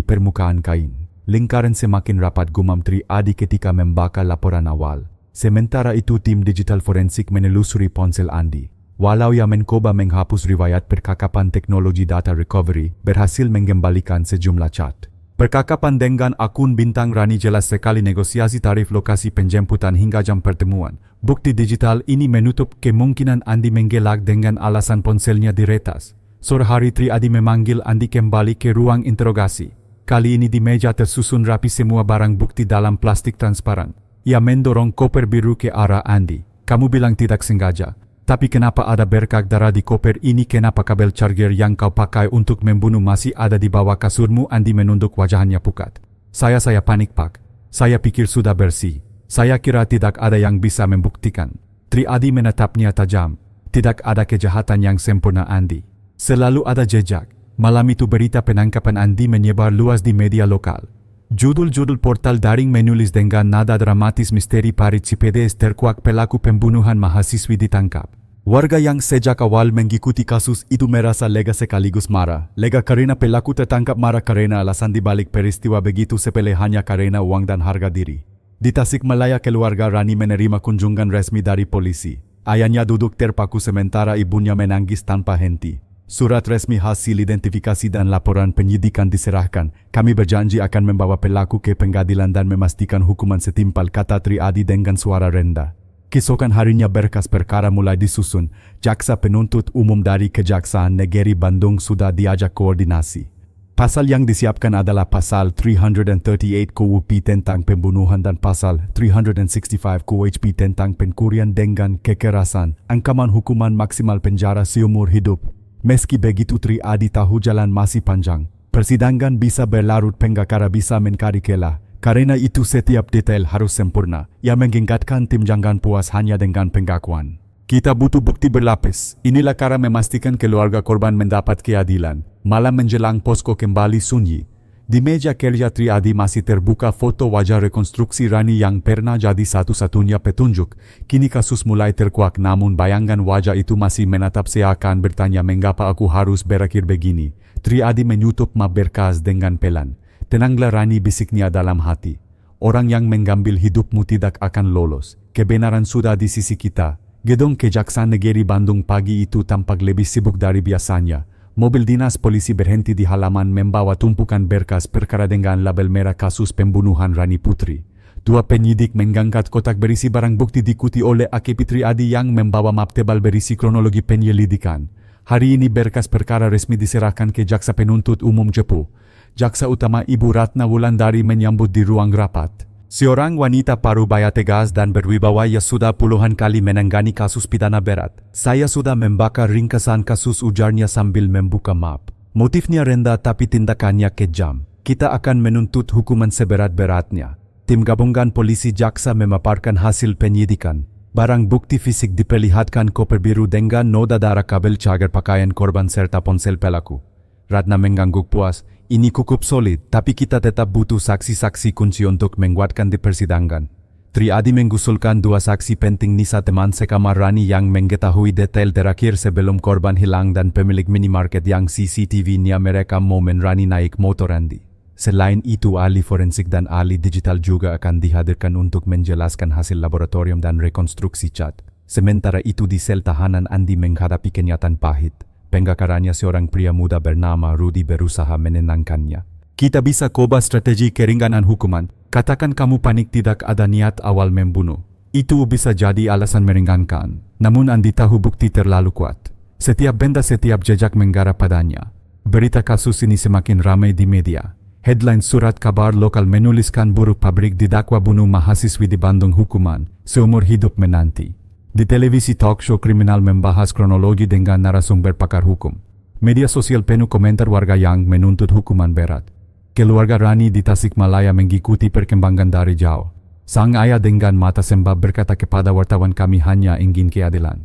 permukaan kain. Lingkaran semakin rapat, gumam Triadi ketika membaca laporan awal. Sementara itu tim digital forensik menelusuri ponsel Andi. Walau ia mencoba menghapus riwayat percakapan, teknologi data recovery berhasil mengembalikan sejumlah chat. Percakapan dengan akun bintang Rani jelas sekali, negosiasi tarif, lokasi penjemputan hingga jam pertemuan. Bukti digital ini menutup kemungkinan Andi menggelak dengan alasan ponselnya diretas. Sore hari Triadi memanggil Andi kembali ke ruang interogasi. Kali ini di meja tersusun rapi semua barang bukti dalam plastik transparan. Ia mendorong koper biru ke arah Andi. Kamu bilang tidak sengaja. Tapi kenapa ada berkak darah di koper ini? Kenapa kabel charger yang kau pakai untuk membunuh masih ada di bawah kasurmu? Andi menunduk, wajahnya pucat. Saya panik pak. Saya pikir sudah bersih. Saya kira tidak ada yang bisa membuktikan. Triadi menatapnya tajam. Tidak ada kejahatan yang sempurna Andi. Selalu ada jejak. Malam itu berita penangkapan Andi menyebar luas di media lokal. Judul-judul portal daring menulis dengan nada dramatis, misteri parit CPDS terkuak, pelaku pembunuhan mahasiswi ditangkap. Warga yang sejak awal mengikuti kasus itu merasa lega sekaligus marah. Lega karena pelaku tertangkap, marah karena alasan dibalik peristiwa begitu sepele hanya karena uang dan harga diri. Di Tasikmalaya, keluarga Rani menerima kunjungan resmi dari polisi. Ayahnya duduk terpaku sementara ibunya menangis tanpa henti. Surat resmi, hasil identifikasi dan laporan penyidikan diserahkan. Kami berjanji akan membawa pelaku ke pengadilan dan memastikan hukuman setimpal, kata Triadi dengan suara rendah. Keesokan harinya berkas perkara mulai disusun. Jaksa penuntut umum dari Kejaksaan Negeri Bandung sudah diajak koordinasi. Pasal yang disiapkan adalah Pasal 338 KUHP tentang pembunuhan dan Pasal 365 KUHP tentang pencurian dengan kekerasan. Ancaman hukuman maksimal penjara seumur hidup. Meski begitu, Triadi tahu jalan masih panjang. Persidangan bisa berlarut, pengacara bisa mencari celah. Karena itu setiap detail harus sempurna. Ia mengingatkan tim jangan puas hanya dengan pengakuan. Kita butuh bukti berlapis. Inilah cara memastikan keluarga korban mendapat keadilan. Malam menjelang posko kembali sunyi. Di meja kerja Triadi masih terbuka foto wajah rekonstruksi Rani yang pernah jadi satu-satunya petunjuk. Kini kasus mulai terkuak, namun bayangan wajah itu masih menatap seakan bertanya, mengapa aku harus berakhir begini? Triadi menutup map berkas dengan pelan. Tenanglah Rani, bisiknya dalam hati. Orang yang mengambil hidupmu tidak akan lolos. Kebenaran sudah di sisi kita. Gedung Kejaksaan Negeri Bandung pagi itu tampak lebih sibuk dari biasanya. Mobil dinas polisi berhenti di halaman membawa tumpukan berkas perkara dengan label merah kasus pembunuhan Rani Putri. Dua penyidik mengangkat kotak berisi barang bukti diikuti oleh AKP Triadi yang membawa map tebal berisi kronologi penyelidikan. Hari ini berkas perkara resmi diserahkan ke Jaksa Penuntut Umum Cepu. Jaksa Utama Ibu Ratna Wulandari menyambut di ruang rapat. Seorang wanita parubaya tegas dan berwibawa, ia sudah puluhan kali menangani kasus pidana berat. Saya sudah membaca ringkasan kasus, ujarnya sambil membuka map. Motifnya rendah tapi tindakannya kejam. Kita akan menuntut hukuman seberat-beratnya. Tim gabungan polisi jaksa memaparkan hasil penyidikan. Barang bukti fisik diperlihatkan koper biru dengan noda darah, kabel charger pakaian korban serta ponsel pelaku. Ratna mengangguk puas. Ini cukup solid, tapi kita tetap butuh saksi-saksi kunci untuk menguatkan di persidangan. Triadi mengusulkan dua saksi penting Nisa teman sekamar Rani yang mengetahui detail terakhir sebelum korban hilang dan pemilik minimarket yang CCTV-nya merekam momen Rani naik motor Andi. Selain itu, ahli forensik dan ahli digital juga akan dihadirkan untuk menjelaskan hasil laboratorium dan rekonstruksi cat. Sementara itu di sel tahanan Andi menghadapi kenyataan pahit. Penggakarannya seorang pria muda bernama Rudy berusaha menenangkannya. Kita bisa coba strategi keringanan hukuman. Katakan kamu panik tidak ada niat awal membunuh. Itu bisa jadi alasan meringankan. Namun Andi tahu bukti terlalu kuat. Setiap benda, setiap jejak menggarap padanya. Berita kasus ini semakin ramai di media. Headline surat kabar lokal menuliskan buruh pabrik didakwa bunuh mahasiswi di Bandung hukuman seumur hidup menanti. Di televisi talk show kriminal membahas kronologi dengan narasumber pakar hukum. Media sosial penuh komentar warga yang menuntut hukuman berat. Keluarga Rani di Tasikmalaya mengikuti perkembangan dari jauh. Sang ayah dengan mata sembab berkata kepada wartawan, kami hanya ingin keadilan.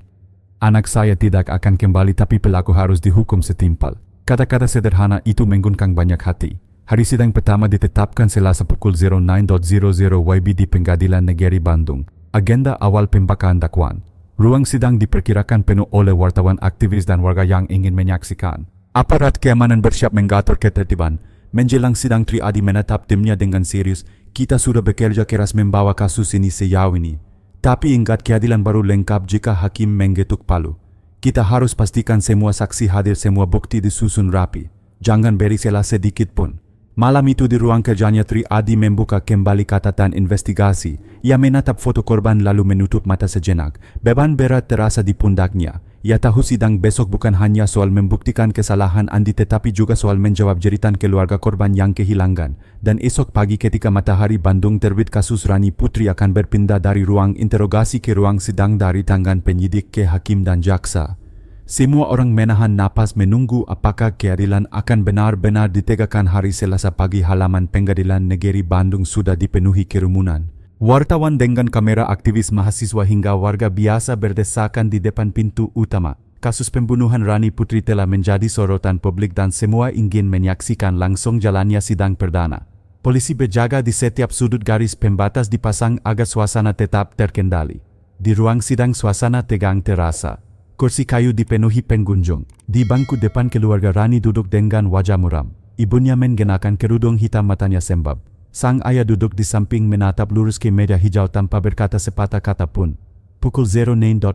Anak saya tidak akan kembali tapi pelaku harus dihukum setimpal. Kata-kata sederhana itu mengguncang banyak hati. Hari sidang pertama ditetapkan Selasa pukul 09.00 WIB di Pengadilan Negeri Bandung. Agenda awal pembacaan dakwaan. Ruang sidang diperkirakan penuh oleh wartawan, aktivis dan warga yang ingin menyaksikan. Aparat keamanan bersiap mengatur ketertiban. Menjelang sidang, Triadi menatap timnya dengan serius. Kita sudah bekerja keras membawa kasus ini sejauh ini. Tapi ingat, keadilan baru lengkap jika hakim menggetuk palu. Kita harus pastikan semua saksi hadir, semua bukti disusun rapi. Jangan beri celah sedikit pun. Malam itu di ruang kerjanya, Triadi membuka kembali catatan investigasi. Ia menatap foto korban lalu menutup mata sejenak. Beban berat terasa di pundaknya. Ia tahu sidang besok bukan hanya soal membuktikan kesalahan Andi tetapi juga soal menjawab jeritan keluarga korban yang kehilangan. Dan esok pagi ketika matahari Bandung terbit, kasus Rani Putri akan berpindah dari ruang interogasi ke ruang sidang, dari tangan penyidik ke hakim dan jaksa. Semua orang menahan napas menunggu apakah keadilan akan benar-benar ditegakkan. Hari Selasa pagi halaman Pengadilan Negeri Bandung sudah dipenuhi kerumunan. Wartawan dengan kamera, aktivis mahasiswa hingga warga biasa berdesakan di depan pintu utama. Kasus pembunuhan Rani Putri telah menjadi sorotan publik dan semua ingin menyaksikan langsung jalannya sidang perdana. Polisi berjaga di setiap sudut, garis pembatas dipasang agar suasana tetap terkendali. Di ruang sidang suasana tegang terasa. Kursi kayu dipenuhi pengunjung. Di bangku depan keluarga Rani duduk dengan wajah muram. Ibunya mengenakan kerudung hitam, matanya sembab. Sang ayah duduk di samping menatap lurus ke meja hijau tanpa berkata sepatah kata pun. Pukul 09.15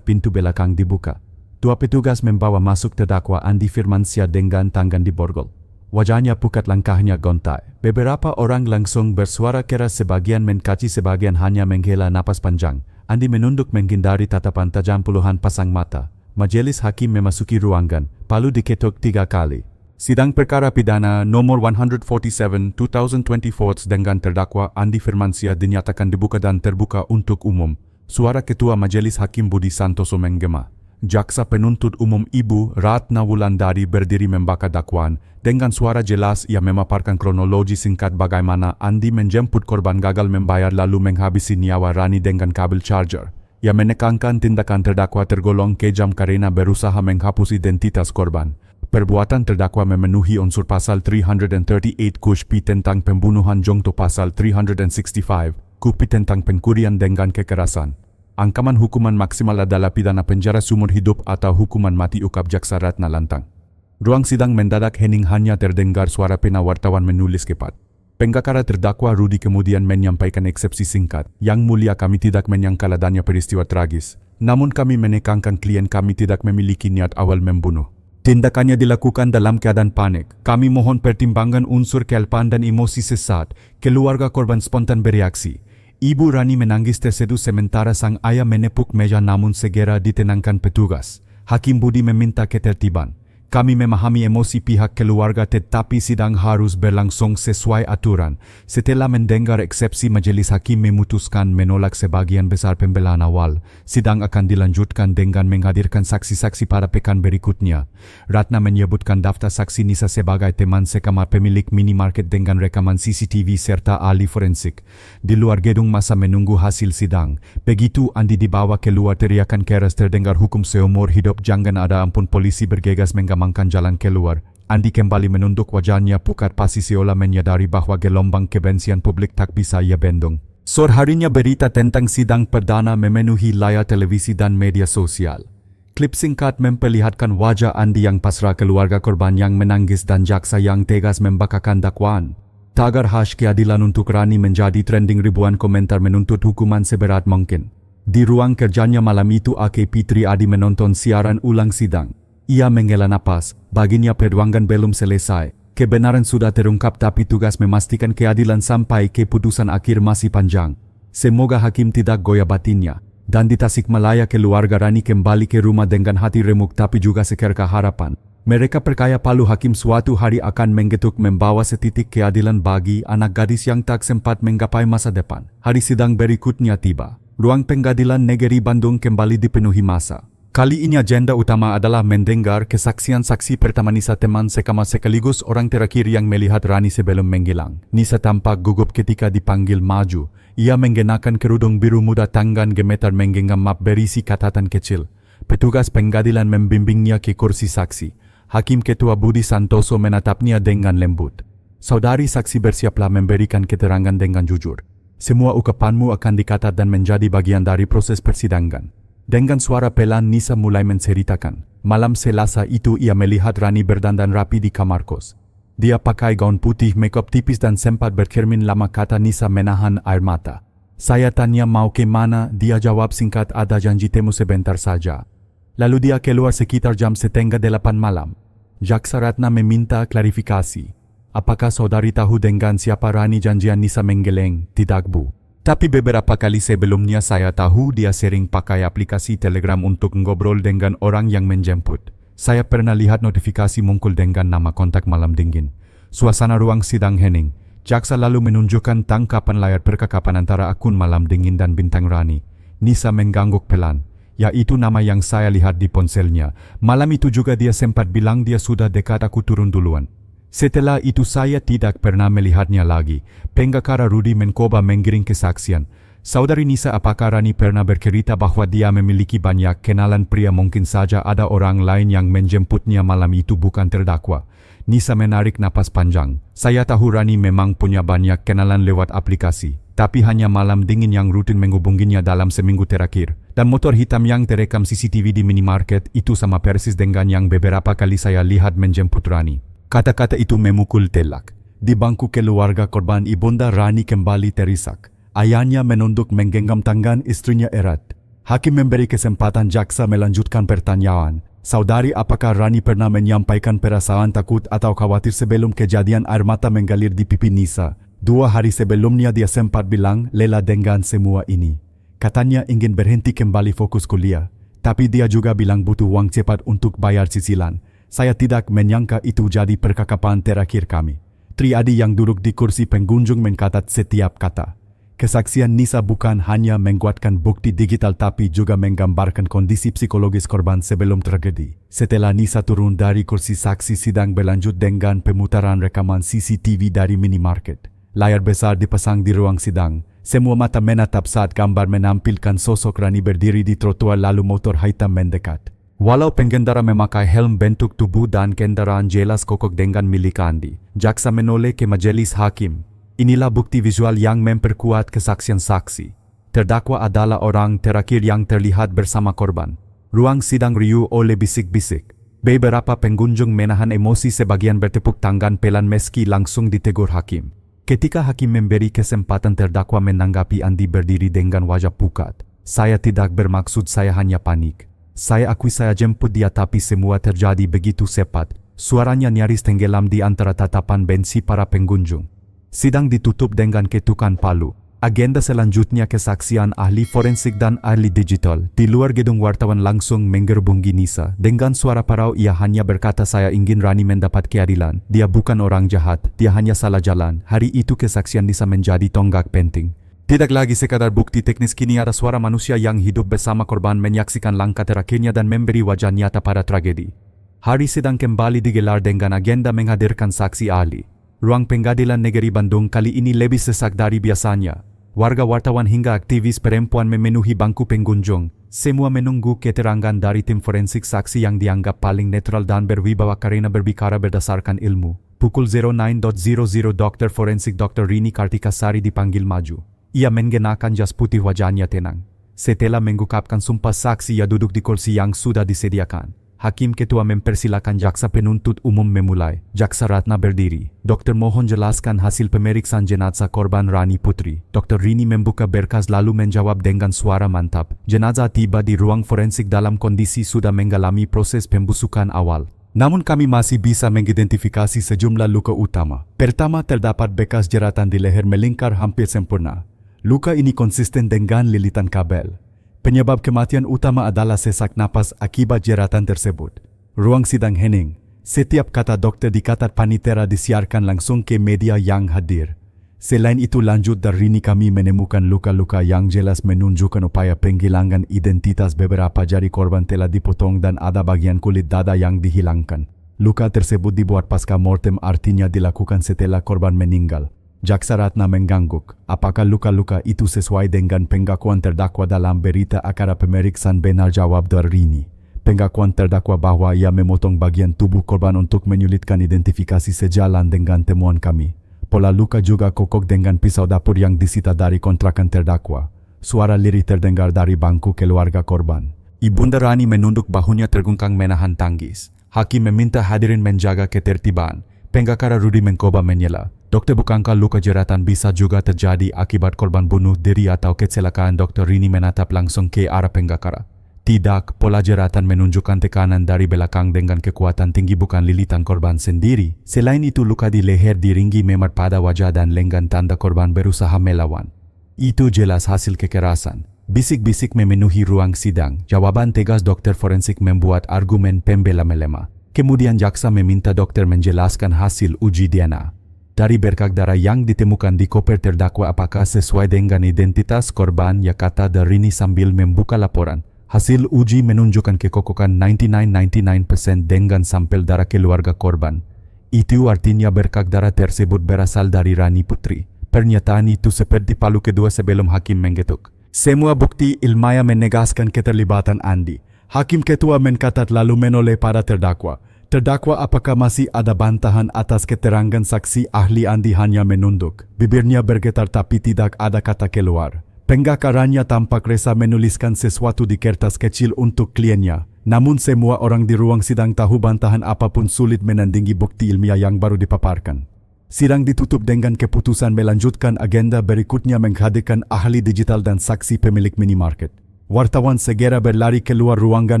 pintu belakang dibuka. Dua petugas membawa masuk terdakwa Andi Firmansyah dengan tangan diborgol. Wajahnya pucat, langkahnya gontai. Beberapa orang langsung bersuara keras, sebagian mencaci, sebagian hanya menghela napas panjang. Andi menunduk menghindari tatapan tajam puluhan pasang mata. Majelis hakim memasuki ruangan. Palu diketuk 3 kali. Sidang perkara pidana nomor 147/2024 dengan terdakwa Andi Firmansyah dinyatakan dibuka dan terbuka untuk umum. Suara Ketua Majelis Hakim Budi Santoso menggema. Jaksa penuntut umum Ibu Ratna Wulandari berdiri membaca dakwaan. Dengan suara jelas ia memaparkan kronologi singkat bagaimana Andi menjemput korban, gagal membayar lalu menghabisi nyawa Rani dengan kabel charger. Ia menekankan tindakan terdakwa tergolong kejam karena berusaha menghapus identitas korban. Perbuatan terdakwa memenuhi unsur pasal 338 KUHP tentang pembunuhan jungto pasal 365 KUHP tentang pencurian dengan kekerasan. Ancaman hukuman maksimal adalah pidana penjara seumur hidup atau hukuman mati, ukap Jaksa Ratna lantang. Ruang sidang mendadak hening, hanya terdengar suara pena wartawan menulis cepat. Penggakara terdakwa Rudy kemudian menyampaikan eksepsi singkat. Yang mulia, kami tidak menyangka adanya peristiwa tragis. Namun kami menekankan klien kami tidak memiliki niat awal membunuh. Tindakannya dilakukan dalam keadaan panik. Kami mohon pertimbangan unsur kealpaan dan emosi sesaat. Keluarga korban spontan bereaksi. Ibu Rani menangis terseduh sementara sang ayah menepuk meja namun segera ditenangkan petugas. Hakim Budi meminta ketertiban. Kami memahami emosi pihak keluarga tetapi sidang harus berlangsung sesuai aturan. Setelah mendengar eksepsi, majelis hakim memutuskan menolak sebagian besar pembelaan awal. Sidang akan dilanjutkan dengan menghadirkan saksi-saksi pada pekan berikutnya. Ratna menyebutkan daftar saksi Nisa sebagai teman sekamar pemilik minimarket dengan rekaman CCTV serta ahli forensik. Di luar gedung masa menunggu hasil sidang. Begitu Andi dibawa keluar, teriakan keras terdengar, hukum seumur hidup, jangan ada ampun. Polisi bergegas mengamankan jalan keluar. Andi kembali menunduk, wajahnya pucat pasi seolah menyadari bahwa gelombang kebencian publik tak bisa ia bendung. Sore harinya berita tentang sidang perdana memenuhi layar televisi dan media sosial. Klip singkat memperlihatkan wajah Andi yang pasrah, keluarga korban yang menangis dan jaksa yang tegas membakakan dakwaan. Tagar #keadilan untuk Rani menjadi trending, ribuan komentar menuntut hukuman seberat mungkin. Di ruang kerjanya malam itu AKP Triadi menonton siaran ulang sidang. Ia menghela napas, baginya perjuangan belum selesai. Kebenaran sudah terungkap tapi tugas memastikan keadilan sampai keputusan akhir masih panjang. Semoga hakim tidak goyah batinnya. Dan di Tasikmalaya keluarga Rani kembali ke rumah dengan hati remuk tapi juga sekerka harapan. Mereka percaya Palu hakim suatu hari akan menggetuk membawa setitik keadilan bagi anak gadis yang tak sempat menggapai masa depan. Hari sidang berikutnya tiba. Ruang pengadilan negeri Bandung kembali dipenuhi massa. Kali ini agenda utama adalah mendengar kesaksian saksi pertama Nisa, teman sekamar sekaligus orang terakhir yang melihat Rani sebelum menghilang. Nisa tampak gugup ketika dipanggil maju. Ia mengenakan kerudung biru muda, tangan gemetar menggenggam map berisi catatan kecil. Petugas pengadilan membimbingnya ke kursi saksi. Hakim Ketua Budi Santoso menatapnya dengan lembut. Saudari saksi, bersiaplah memberikan keterangan dengan jujur. Semua ungkapanmu akan dicatat dan menjadi bagian dari proses persidangan. Dengan suara pelan Nisa mulai menceritakan. Malam Selasa itu ia melihat Rani berdandan rapi di kamar kos. Dia pakai gaun putih, makeup tipis dan sempat bercermin lama, kata Nisa menahan air mata. Saya tanya mau ke mana, dia jawab singkat, ada janji temu sebentar saja. Lalu dia keluar sekitar jam 7:30 malam. Jaksa Ratna meminta klarifikasi. Apakah saudari tahu dengan siapa Rani? Janjian Nisa menggeleng. Tidak, Bu. Tapi beberapa kali sebelumnya saya tahu dia sering pakai aplikasi Telegram untuk ngobrol dengan orang yang menjemput. Saya pernah lihat notifikasi muncul dengan nama kontak malam dingin. Suasana ruang sidang hening. Jaksa lalu menunjukkan tangkapan layar percakapan antara akun malam dingin dan bintang Rani. Nisa mengangguk pelan. Ya, itu nama yang saya lihat di ponselnya. Malam itu juga dia sempat bilang dia sudah dekat, aku turun duluan. Setelah itu saya tidak pernah melihatnya lagi. Pengacara Rudi mencoba menggiring kesaksian. Saudari Nisa, apakah Rani pernah bercerita bahwa dia memiliki banyak kenalan pria? Mungkin saja ada orang lain yang menjemputnya malam itu, bukan terdakwa. Nisa menarik napas panjang. Saya tahu Rani memang punya banyak kenalan lewat aplikasi. Tapi hanya malam dingin yang rutin menghubunginya dalam seminggu terakhir. Dan motor hitam yang terekam CCTV di minimarket itu sama persis dengan yang beberapa kali saya lihat menjemput Rani. Kata-kata itu memukul telak. Di bangku keluarga korban, Ibunda Rani kembali terisak. Ayahnya menunduk menggenggam tangan istrinya erat. Hakim memberi kesempatan jaksa melanjutkan pertanyaan. Saudari, apakah Rani pernah menyampaikan perasaan takut atau khawatir sebelum kejadian air mata mengalir di pipi Nisa? 2 hari sebelumnya dia sempat bilang lelah dengan semua ini. Katanya ingin berhenti kembali fokus kuliah. Tapi dia juga bilang butuh uang cepat untuk bayar cicilan. Saya tidak menyangka itu jadi percakapan terakhir kami. Triadi yang duduk di kursi pengunjung mencatat setiap kata. Kesaksian Nisa bukan hanya menguatkan bukti digital tapi juga menggambarkan kondisi psikologis korban sebelum tragedi. Setelah Nisa turun dari kursi saksi, sidang berlanjut dengan pemutaran rekaman CCTV dari minimarket. Layar besar dipasang di ruang sidang. Semua mata menatap saat gambar menampilkan sosok Rani berdiri di trotoar lalu motor hitam mendekat. Walau pengendara memakai helm, bentuk tubuh dan kendaraan jelas kokoh dengan milik Andi. Jaksa menoleh ke majelis hakim. Inilah bukti visual yang memperkuat kesaksian saksi. Terdakwa adalah orang terakhir yang terlihat bersama korban. Ruang sidang riuh oleh bisik-bisik. Beberapa pengunjung menahan emosi, sebagian bertepuk tangan pelan meski langsung ditegur hakim. Ketika hakim memberi kesempatan terdakwa menanggapi, Andi berdiri dengan wajah pucat. Saya tidak bermaksud, saya hanya panik. Saya akui saya jemput dia tapi semua terjadi begitu cepat. Suaranya nyaris tenggelam di antara tatapan benci para pengunjung. Sidang ditutup dengan ketukan palu. Agenda selanjutnya kesaksian ahli forensik dan ahli digital. Di luar gedung wartawan langsung menggerbungi Nisa. Dengan suara parau ia hanya berkata, saya ingin Rani mendapat keadilan. Dia bukan orang jahat, dia hanya salah jalan. Hari itu kesaksian Nisa menjadi tonggak penting. Tidak lagi sekadar bukti teknis, kini ada suara manusia yang hidup bersama korban menyaksikan langkah terakhirnya dan memberi wajah nyata pada tragedi. Hari sidang kembali digelar dengan agenda menghadirkan saksi ahli. Ruang pengadilan negeri Bandung kali ini lebih sesak dari biasanya. Warga, wartawan hingga aktivis perempuan memenuhi bangku pengunjung. Semua menunggu keterangan dari tim forensik, saksi yang dianggap paling netral dan berwibawa karena berbicara berdasarkan ilmu. Pukul 09.00 Dr. Forensik Dr. Rini Kartikasari dipanggil maju. Ia mengenakan jas putih, wajahnya tenang. Setelah mengungkapkan sumpah saksi, ia duduk di kursi yang sudah disediakan. Hakim Ketua mempersilakan jaksa penuntut umum memulai. Jaksa Ratna berdiri. Dokter mohon jelaskan hasil pemeriksaan jenazah korban Rani Putri. Dokter Rini membuka berkas lalu menjawab dengan suara mantap. Jenazah tiba di ruang forensik dalam kondisi sudah mengalami proses pembusukan awal. Namun kami masih bisa mengidentifikasi sejumlah luka utama. Pertama, terdapat bekas jeratan di leher melingkar hampir sempurna. Luka ini konsisten dengan lilitan kabel. Penyebab kematian utama adalah sesak napas akibat jeratan tersebut. Ruang sidang hening. Setiap kata dokter di Qatar Panitera disiarkan langsung ke media yang hadir. Selain itu, lanjut dari ini kami menemukan luka-luka yang jelas menunjukkan upaya penghilangan identitas. Beberapa jari korban telah dipotong dan ada bagian kulit dada yang dihilangkan. Luka tersebut dibuat pasca mortem, artinya dilakukan setelah korban meninggal. Jaksa Ratna mengangguk, apakah luka-luka itu sesuai dengan pengakuan terdakwa dalam berita acara pemeriksaan? Benar, jawab Rini. Pengakuan terdakwa bahwa ia memotong bagian tubuh korban untuk menyulitkan identifikasi sejalan dengan temuan kami. Pola luka juga kokoh dengan pisau dapur yang disita dari kontrakan terdakwa. Suara lirih terdengar dari bangku keluarga korban. Ibunda Rani menunduk bahunya tergungkang menahan tangis. Hakim meminta hadirin menjaga ketertiban. Pengacara Rudi Menkoba menyela. Dokter, bukankah luka jeratan bisa juga terjadi akibat korban bunuh diri atau kecelakaan? Dokter Rini menatap langsung ke arah pengacara. Tidak, pola jeratan menunjukkan tekanan dari belakang dengan kekuatan tinggi, bukan lilitan korban sendiri. Selain itu, luka di leher diringgi memar pada wajah dan lengan, tanda korban berusaha melawan. Itu jelas hasil kekerasan. Bisik-bisik memenuhi ruang sidang. Jawaban tegas dokter forensik membuat argumen pembela melemah. Kemudian jaksa meminta dokter menjelaskan hasil uji DNA. Dari berkak darah yang ditemukan di koper terdakwa, apakah sesuai dengan identitas korban? Ya, kata Rini sambil membuka laporan. Hasil uji menunjukkan kekokohan 99% dengan sampel darah keluarga korban. Itu artinya berkak darah tersebut berasal dari Rani Putri. Pernyataan itu seperti palu kedua sebelum hakim menggetuk. Semua bukti ilmiah menegaskan keterlibatan Andi. Hakim Ketua mencatat lalu menoleh pada terdakwa. Terdakwa, apakah masih ada bantahan atas keterangan saksi ahli? Andi hanya menunduk. Bibirnya bergetar tapi tidak ada kata keluar. Pengacaranya tampak resah menuliskan sesuatu di kertas kecil untuk kliennya. Namun semua orang di ruang sidang tahu bantahan apapun sulit menandingi bukti ilmiah yang baru dipaparkan. Sidang ditutup dengan keputusan melanjutkan agenda berikutnya, menghadirkan ahli digital dan saksi pemilik minimarket. Wartawan segera berlari keluar ruangan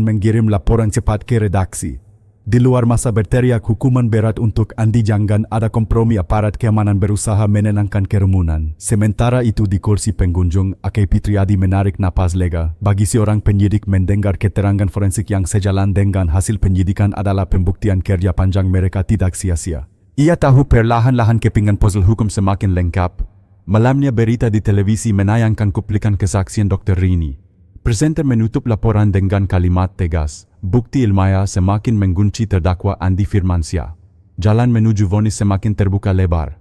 mengirim laporan cepat ke redaksi. Di luar masa berteriak hukuman berat untuk Andi. Jangan ada kompromi. Aparat keamanan berusaha menenangkan kerumunan. Sementara itu di kursi pengunjung, AKP Triadi menarik napas lega. Bagi seorang penyidik, mendengar keterangan forensik yang sejalan dengan hasil penyidikan adalah pembuktian kerja panjang mereka tidak sia-sia. Ia tahu perlahan-lahan kepingan puzzle hukum semakin lengkap. Malamnya berita di televisi menayangkan kuplikan kesaksian Dr. Rini. Presenter menutup laporan dengan kalimat tegas. Bukti ilmiah semakin mengunci terdakwa Andi Firmansyah. Jalan menuju vonis semakin terbuka lebar.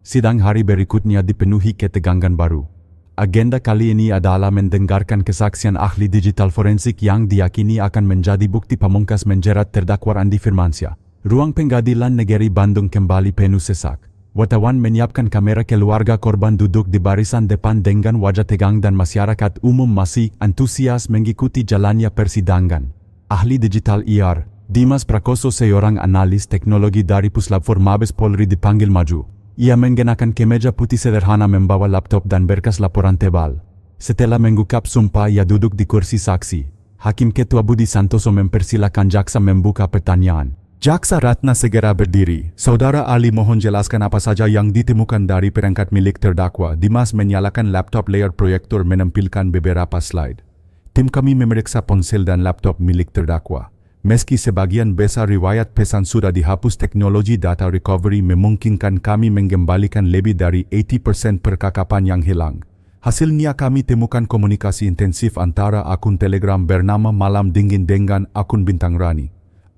Sidang hari berikutnya dipenuhi ketegangan baru. Agenda kali ini adalah mendengarkan kesaksian ahli digital forensik yang diyakini akan menjadi bukti pamungkas menjerat terdakwa Andi Firmansyah. Ruang pengadilan negeri Bandung kembali penuh sesak. Wartawan menyiapkan kamera. Keluarga korban duduk di barisan depan dengan wajah tegang dan masyarakat umum masih antusias mengikuti jalannya persidangan. Ahli digital IR, Dimas Prakoso, seorang analis teknologi dari Puslap Mabes Polri, dipanggil maju. Ia mengenakan kemeja putih sederhana, membawa laptop dan berkas laporan tebal. Setelah mengucap sumpah, ia duduk di kursi saksi. Hakim Ketua Budi Santoso mempersilakan jaksa membuka pertanyaan. Jaksa Ratna segera berdiri. Saudara Ali, mohon jelaskan apa saja yang ditemukan dari perangkat milik terdakwa. Dimas menyalakan laptop layar proyektor menampilkan beberapa slide. Tim kami memeriksa ponsel dan laptop milik terdakwa. Meski sebagian besar riwayat pesan sudah dihapus, teknologi data recovery memungkinkan kami mengembalikan lebih dari 80% percakapan yang hilang. Hasilnya kami temukan komunikasi intensif antara akun Telegram bernama Malam Dingin dengan akun Bintang Rani.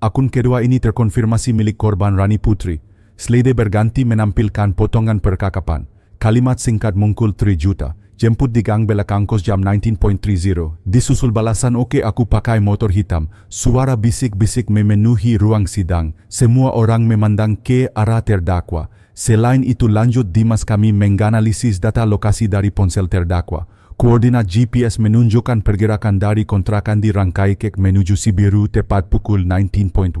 Akun kedua ini terkonfirmasi milik korban Rani Putri. Slide berganti menampilkan potongan percakapan. Kalimat singkat mungkul 3 juta. Jemput di gang belakang kos jam 19.30. Disusul balasan, oke aku pakai motor hitam. Suara bisik-bisik memenuhi ruang sidang. Semua orang memandang ke arah terdakwa. Selain itu lanjut Dimas kami menganalisis data lokasi dari ponsel terdakwa. Koordinat GPS menunjukkan pergerakan dari kontrakan di Rangkaikek menuju Sibiru tepat pukul 19.15.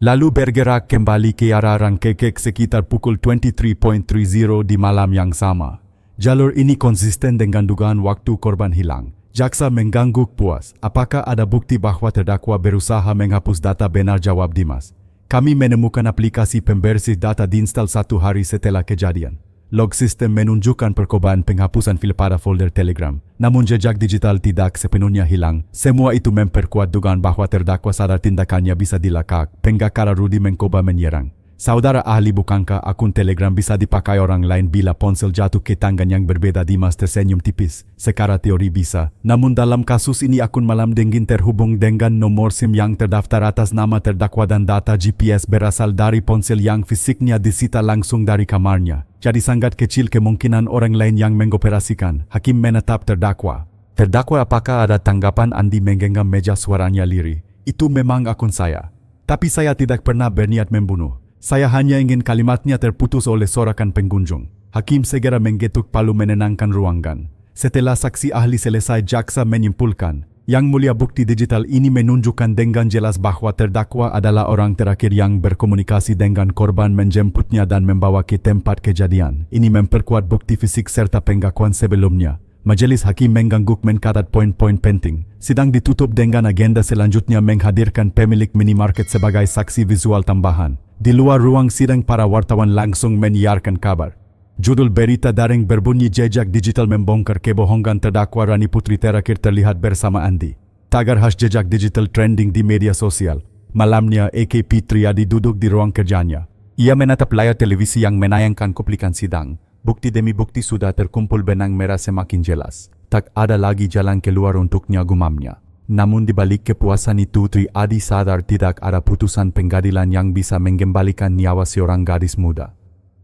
Lalu bergerak kembali ke arah Rangkaikek sekitar pukul 23.30 di malam yang sama. Jalur ini konsisten dengan dugaan waktu korban hilang. Jaksa mengangguk puas. Apakah ada bukti bahwa terdakwa berusaha menghapus data benar? Jawab Dimas. Kami menemukan aplikasi pembersih data diinstal 1 hari setelah kejadian. Log sistem menunjukkan percobaan penghapusan file pada folder Telegram. Namun jejak digital tidak sepenuhnya hilang. Semua itu memperkuat dugaan bahwa terdakwa sadar tindakannya bisa dilakak. Pengacara Rudi mencoba menyerang. Saudara ahli, bukankah akun Telegram bisa dipakai orang lain bila ponsel jatuh ke tangan yang berbeda? Dimas tersenyum tipis. Secara teori bisa. Namun dalam kasus ini akun malam dingin terhubung dengan nomor SIM yang terdaftar atas nama terdakwa dan data GPS berasal dari ponsel yang fisiknya disita langsung dari kamarnya. Jadi sangat kecil kemungkinan orang lain yang mengoperasikan. Hakim menetap terdakwa. Terdakwa, apakah ada tanggapan? Andi menggenggam meja, suaranya lirih. Itu memang akun saya. Tapi saya tidak pernah berniat membunuh. Saya hanya ingin kalimatnya terputus oleh sorakan pengunjung. Hakim segera menggetuk palu menenangkan ruangan. Setelah saksi ahli selesai, jaksa menyimpulkan, Yang Mulia, bukti digital ini menunjukkan dengan jelas bahwa terdakwa adalah orang terakhir yang berkomunikasi dengan korban, menjemputnya dan membawa ke tempat kejadian. Ini memperkuat bukti fisik serta pengakuan sebelumnya. Majelis Hakim mengangguk mencatat poin-poin penting. Sidang ditutup dengan agenda selanjutnya menghadirkan pemilik minimarket sebagai saksi visual tambahan. Di luar ruang sidang, para wartawan langsung menyiarkan kabar. Judul berita daring berbunyi, jejak digital membongkar kebohongan terdakwa Rani Putri terakhir terlihat bersama Andi. Tagar #jejak digital trending di media sosial. Malamnya AKP Triadi duduk di ruang kerjanya. Ia menatap layar televisi yang menayangkan cuplikan sidang. Bukti demi bukti sudah terkumpul, benang merah semakin jelas. Tak ada lagi jalan keluar untuknya, gumamnya. Namun di balik kepuasan itu, Triadi sadar tidak ada putusan pengadilan yang bisa mengembalikan nyawa seorang gadis muda.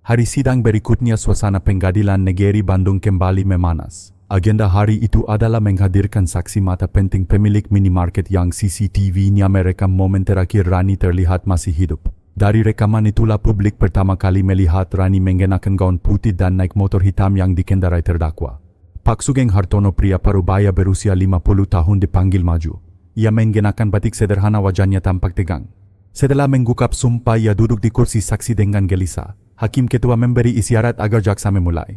Hari sidang berikutnya, suasana pengadilan negeri Bandung kembali memanas. Agenda hari itu adalah menghadirkan saksi mata penting, pemilik minimarket yang CCTV-nya merekam momen terakhir Rani terlihat masih hidup. Dari rekaman itulah publik pertama kali melihat Rani mengenakan gaun putih dan naik motor hitam yang dikendarai terdakwa. Pak Sugeng Hartono, pria parubaya berusia 50 tahun, dipanggil maju. Ia mengenakan batik sederhana, wajahnya tampak tegang. Setelah menggukap sumpah, ia duduk di kursi saksi dengan gelisah. Hakim ketua memberi isyarat agar jaksa memulai.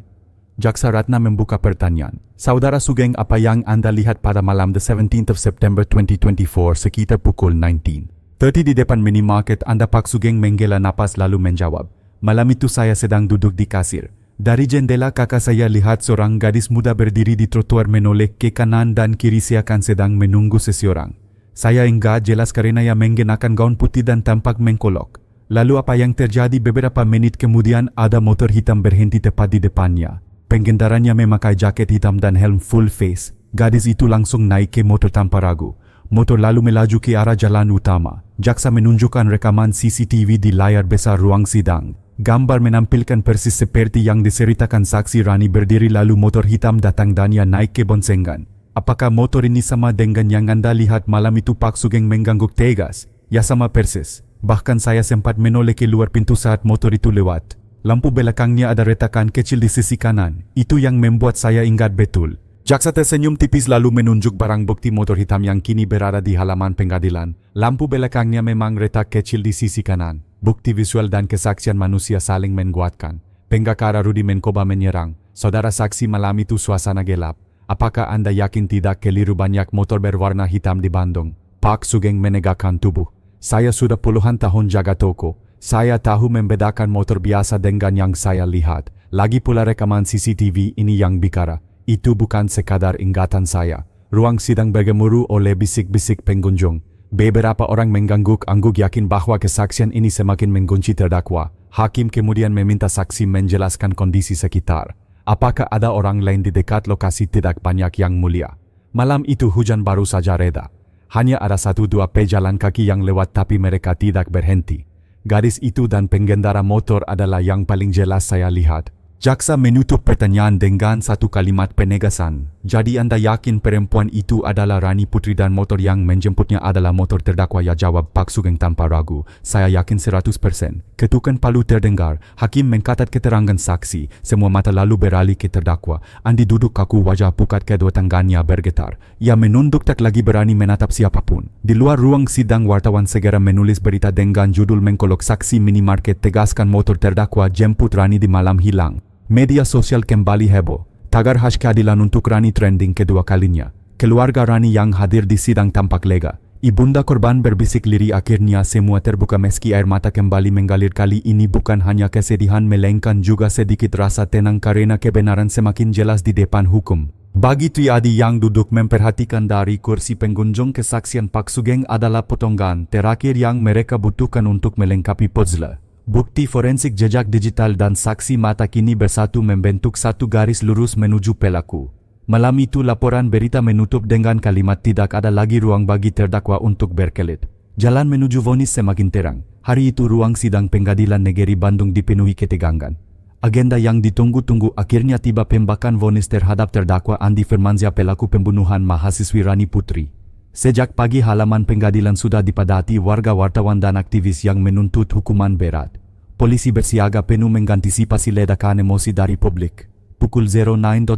Jaksa Ratna membuka pertanyaan. Saudara Sugeng, apa yang Anda lihat pada malam the 17th of September 2024 sekitar pukul 19:30 di depan minimarket Anda? Pak Sugeng menghela napas lalu menjawab. Malam itu saya sedang duduk di kasir. Dari jendela kakak saya lihat seorang gadis muda berdiri di trotoar menoleh ke kanan dan kiri seakan sedang menunggu seseorang. Saya enggak jelas karena ia mengenakan gaun putih dan tampak mengkolok. Lalu apa yang terjadi? Beberapa menit kemudian ada motor hitam berhenti tepat di depannya. Pengendaranya memakai jaket hitam dan helm full face. Gadis itu langsung naik ke motor tanpa ragu. Motor lalu melaju ke arah jalan utama. Jaksa menunjukkan rekaman CCTV di layar besar ruang sidang. Gambar menampilkan persis seperti yang diceritakan saksi. Rani berdiri lalu motor hitam datang dan ia naik ke boncengan. Apakah motor ini sama dengan yang Anda lihat malam itu? Pak Sugeng mengangguk tegas. Ya, sama persis. Bahkan saya sempat menoleh ke luar pintu saat motor itu lewat. Lampu belakangnya ada retakan kecil di sisi kanan. Itu yang membuat saya ingat betul. Jaksa tersenyum tipis lalu menunjuk barang bukti motor hitam yang kini berada di halaman pengadilan. Lampu belakangnya memang retak kecil di sisi kanan. Bukti visual dan kesaksian manusia saling menguatkan. Pengacara Rudi mencoba menyerang. Saudara saksi, malam itu suasana gelap. Apakah Anda yakin tidak keliru banyak motor berwarna hitam di Bandung? Pak Sugeng menegakkan tubuh. Saya sudah puluhan tahun jaga toko. Saya tahu membedakan motor biasa dengan yang saya lihat. Lagi pula rekaman CCTV ini yang bicara. Itu bukan sekadar ingatan saya. Ruang sidang bergemuruh oleh bisik-bisik pengunjung. Beberapa orang mengangguk-angguk yakin bahwa kesaksian ini semakin menggunci terdakwa. Hakim kemudian meminta saksi menjelaskan kondisi sekitar. Apakah ada orang lain di dekat lokasi? Tidak banyak, Yang Mulia. Malam itu hujan baru saja reda. Hanya ada 1-2 pejalan kaki yang lewat, tapi mereka tidak berhenti. Gadis itu dan pengendara motor adalah yang paling jelas saya lihat. Jaksa menutup pertanyaan dengan satu kalimat penegasan. Jadi anda yakin perempuan itu adalah Rani Putri dan motor yang menjemputnya adalah motor terdakwa? Ya, jawab Pak Sugeng tanpa ragu. Saya yakin 100%. Ketukan palu terdengar. Hakim mengkatat keterangan saksi. Semua mata lalu beralih ke terdakwa. Andi duduk kaku, wajah pucat, kedua tangannya bergetar. Ia menunduk, tak lagi berani menatap siapapun. Di luar ruang sidang, wartawan segera menulis berita dengan judul "Mengkolok Saksi Minimarket Tegaskan Motor Terdakwa Jemput Rani di Malam Hilang". Media sosial kembali heboh. Tagar keadilan untuk Rani trending kedua kalinya. Keluarga Rani yang hadir di sidang tampak lega. Ibunda korban berbisik lirih, akhirnya semua terbuka meski air mata kembali mengalir. Kali ini bukan hanya kesedihan melainkan juga sedikit rasa tenang karena kebenaran semakin jelas di depan hukum. Bagi Triadi yang duduk memperhatikan dari kursi pengunjung, kesaksian Pak Sugeng adalah potongan terakhir yang mereka butuhkan untuk melengkapi puzzle. Bukti forensik, jejak digital dan saksi mata kini bersatu membentuk satu garis lurus menuju pelaku. Malam itu laporan berita menutup dengan kalimat tidak ada lagi ruang bagi terdakwa untuk berkelit. Jalan menuju vonis semakin terang. Hari itu ruang sidang Pengadilan Negeri Bandung dipenuhi ketegangan. Agenda yang ditunggu-tunggu akhirnya tiba, pembacakan vonis terhadap terdakwa Andi Firmansyah, pelaku pembunuhan mahasiswi Rani Putri. Sejak pagi halaman pengadilan sudah dipadati warga, wartawan dan aktivis yang menuntut hukuman berat. Polisi bersiaga penuh mengantisipasi ledakan emosi dari publik. Pukul 09.00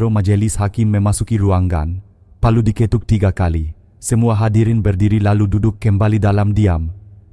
majelis hakim memasuki ruangan. Palu diketuk 3 kali. Semua hadirin berdiri lalu duduk kembali dalam diam.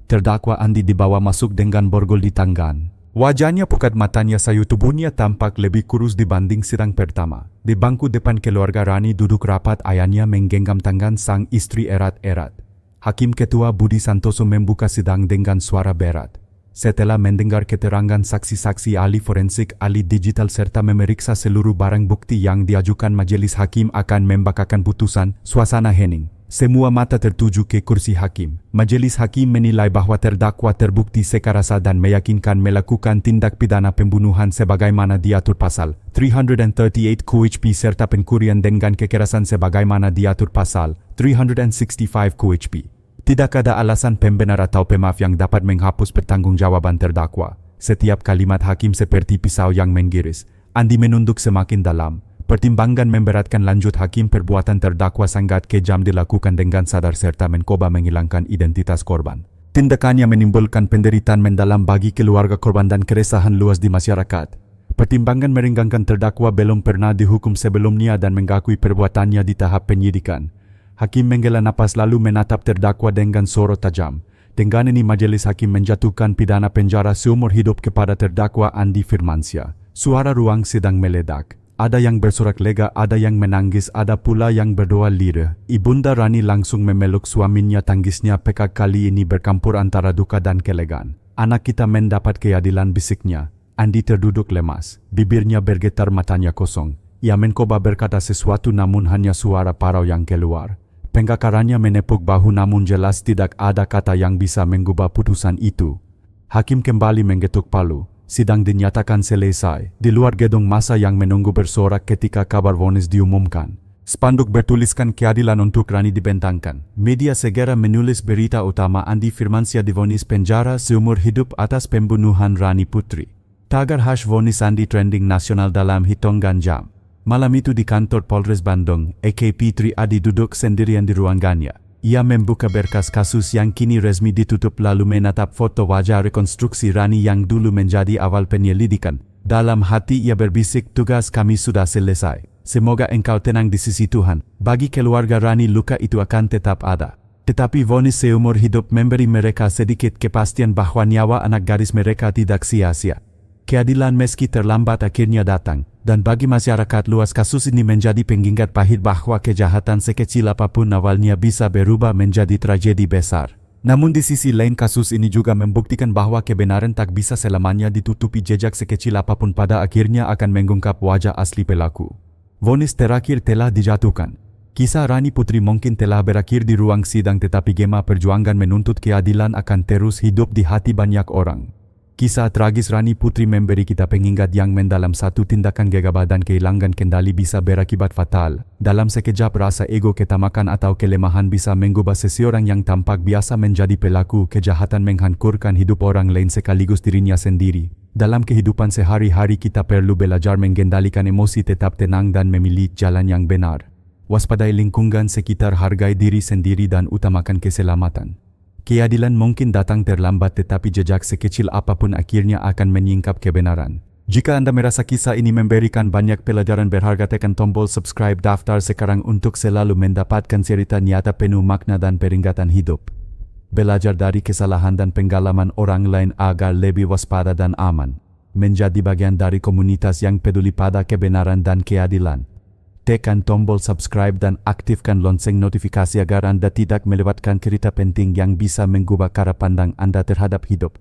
Terdakwa Andi dibawa masuk dengan borgol di tangan. Wajahnya pucat, matanya sayu, tubuhnya tampak lebih kurus dibanding sidang pertama. Di bangku depan keluarga Rani duduk rapat, ayahnya menggenggam tangan sang istri erat-erat. Hakim Ketua Budi Santoso membuka sidang dengan suara berat. Setelah mendengar keterangan saksi-saksi, ahli forensik, ahli digital serta memeriksa seluruh barang bukti yang diajukan, majelis hakim akan membacakan putusan. Suasana hening. Semua mata tertuju ke kursi hakim. Majelis hakim menilai bahwa terdakwa terbukti secara dan meyakinkan melakukan tindak pidana pembunuhan sebagaimana diatur pasal 338 KUHP serta pencurian dengan kekerasan sebagaimana diatur pasal 365 KUHP. Tidak ada alasan pembenar atau pemaaf yang dapat menghapus pertanggungjawaban terdakwa. Setiap kalimat hakim seperti pisau yang menggiris. Andi menunduk semakin dalam. Pertimbangan memberatkan, lanjut hakim, perbuatan terdakwa sangat kejam dilakukan dengan sadar serta mencoba menghilangkan identitas korban. Tindakannya menimbulkan penderitaan mendalam bagi keluarga korban dan keresahan luas di masyarakat. Pertimbangan meringankan terdakwa belum pernah dihukum sebelumnya dan mengakui perbuatannya di tahap penyidikan. Hakim menghela napas lalu menatap terdakwa dengan sorot tajam. Dengan ini majelis hakim menjatuhkan pidana penjara seumur hidup kepada terdakwa Andi Firmansyah. Suara ruang sidang meledak. Ada yang bersorak lega, ada yang menangis, ada pula yang berdoa lirih. Ibunda Rani langsung memeluk suaminya, tangisnya pekat kali ini bercampur antara duka dan kelegaan. Anak kita mendapat keadilan, bisiknya. Andi terduduk lemas. Bibirnya bergetar, matanya kosong. Ia mencoba berkata sesuatu namun hanya suara parau yang keluar. Penggakarannya menepuk bahu namun jelas tidak ada kata yang bisa mengubah putusan itu. Hakim kembali menggetuk palu. Sidang dinyatakan selesai. Di luar gedung masa yang menunggu bersorak ketika kabar vonis diumumkan. Spanduk bertuliskan keadilan untuk Rani dibentangkan. Media segera menulis berita utama Andi Firmansyah divonis penjara seumur hidup atas pembunuhan Rani Putri. Tagar vonis Andi trending nasional dalam hitungan jam. Malam itu di kantor Polres Bandung, AKP Triadi duduk sendirian di ruangannya. Ia membuka berkas kasus yang kini resmi ditutup lalu menatap foto wajah rekonstruksi Rani yang dulu menjadi awal penyelidikan. Dalam hati ia berbisik, tugas kami sudah selesai. Semoga engkau tenang di sisi Tuhan. Bagi keluarga Rani luka itu akan tetap ada. Tetapi vonis seumur hidup memberi mereka sedikit kepastian bahwa nyawa anak gadis mereka tidak sia-sia. Keadilan meski terlambat akhirnya datang. Dan bagi masyarakat luas kasus ini menjadi pengingat pahit bahwa kejahatan sekecil apapun awalnya bisa berubah menjadi tragedi besar. Namun di sisi lain kasus ini juga membuktikan bahwa kebenaran tak bisa selamanya ditutupi, jejak sekecil apapun pada akhirnya akan mengungkap wajah asli pelaku. Vonis terakhir telah dijatuhkan. Kisah Rani Putri mungkin telah berakhir di ruang sidang, tetapi gema perjuangan menuntut keadilan akan terus hidup di hati banyak orang. Kisah tragis Rani Putri memberi kita pengingat yang mendalam satu tindakan gegabah dan kehilangan kendali bisa berakibat fatal. Dalam sekejap rasa ego, ketamakan atau kelemahan bisa mengubah seseorang yang tampak biasa menjadi pelaku kejahatan, menghancurkan hidup orang lain sekaligus dirinya sendiri. Dalam kehidupan sehari-hari kita perlu belajar mengendalikan emosi, tetap tenang dan memilih jalan yang benar. Waspadai lingkungan sekitar, hargai diri sendiri dan utamakan keselamatan. Keadilan mungkin datang terlambat, tetapi jejak sekecil apapun akhirnya akan menyingkap kebenaran. Jika Anda merasa kisah ini memberikan banyak pelajaran berharga, tekan tombol subscribe daftar sekarang untuk selalu mendapatkan cerita nyata penuh makna dan peringatan hidup. Belajar dari kesalahan dan pengalaman orang lain agar lebih waspada dan aman. Menjadi bagian dari komunitas yang peduli pada kebenaran dan keadilan. Tekan tombol subscribe dan aktifkan lonceng notifikasi agar Anda tidak melewatkan cerita penting yang bisa mengubah cara pandang Anda terhadap hidup.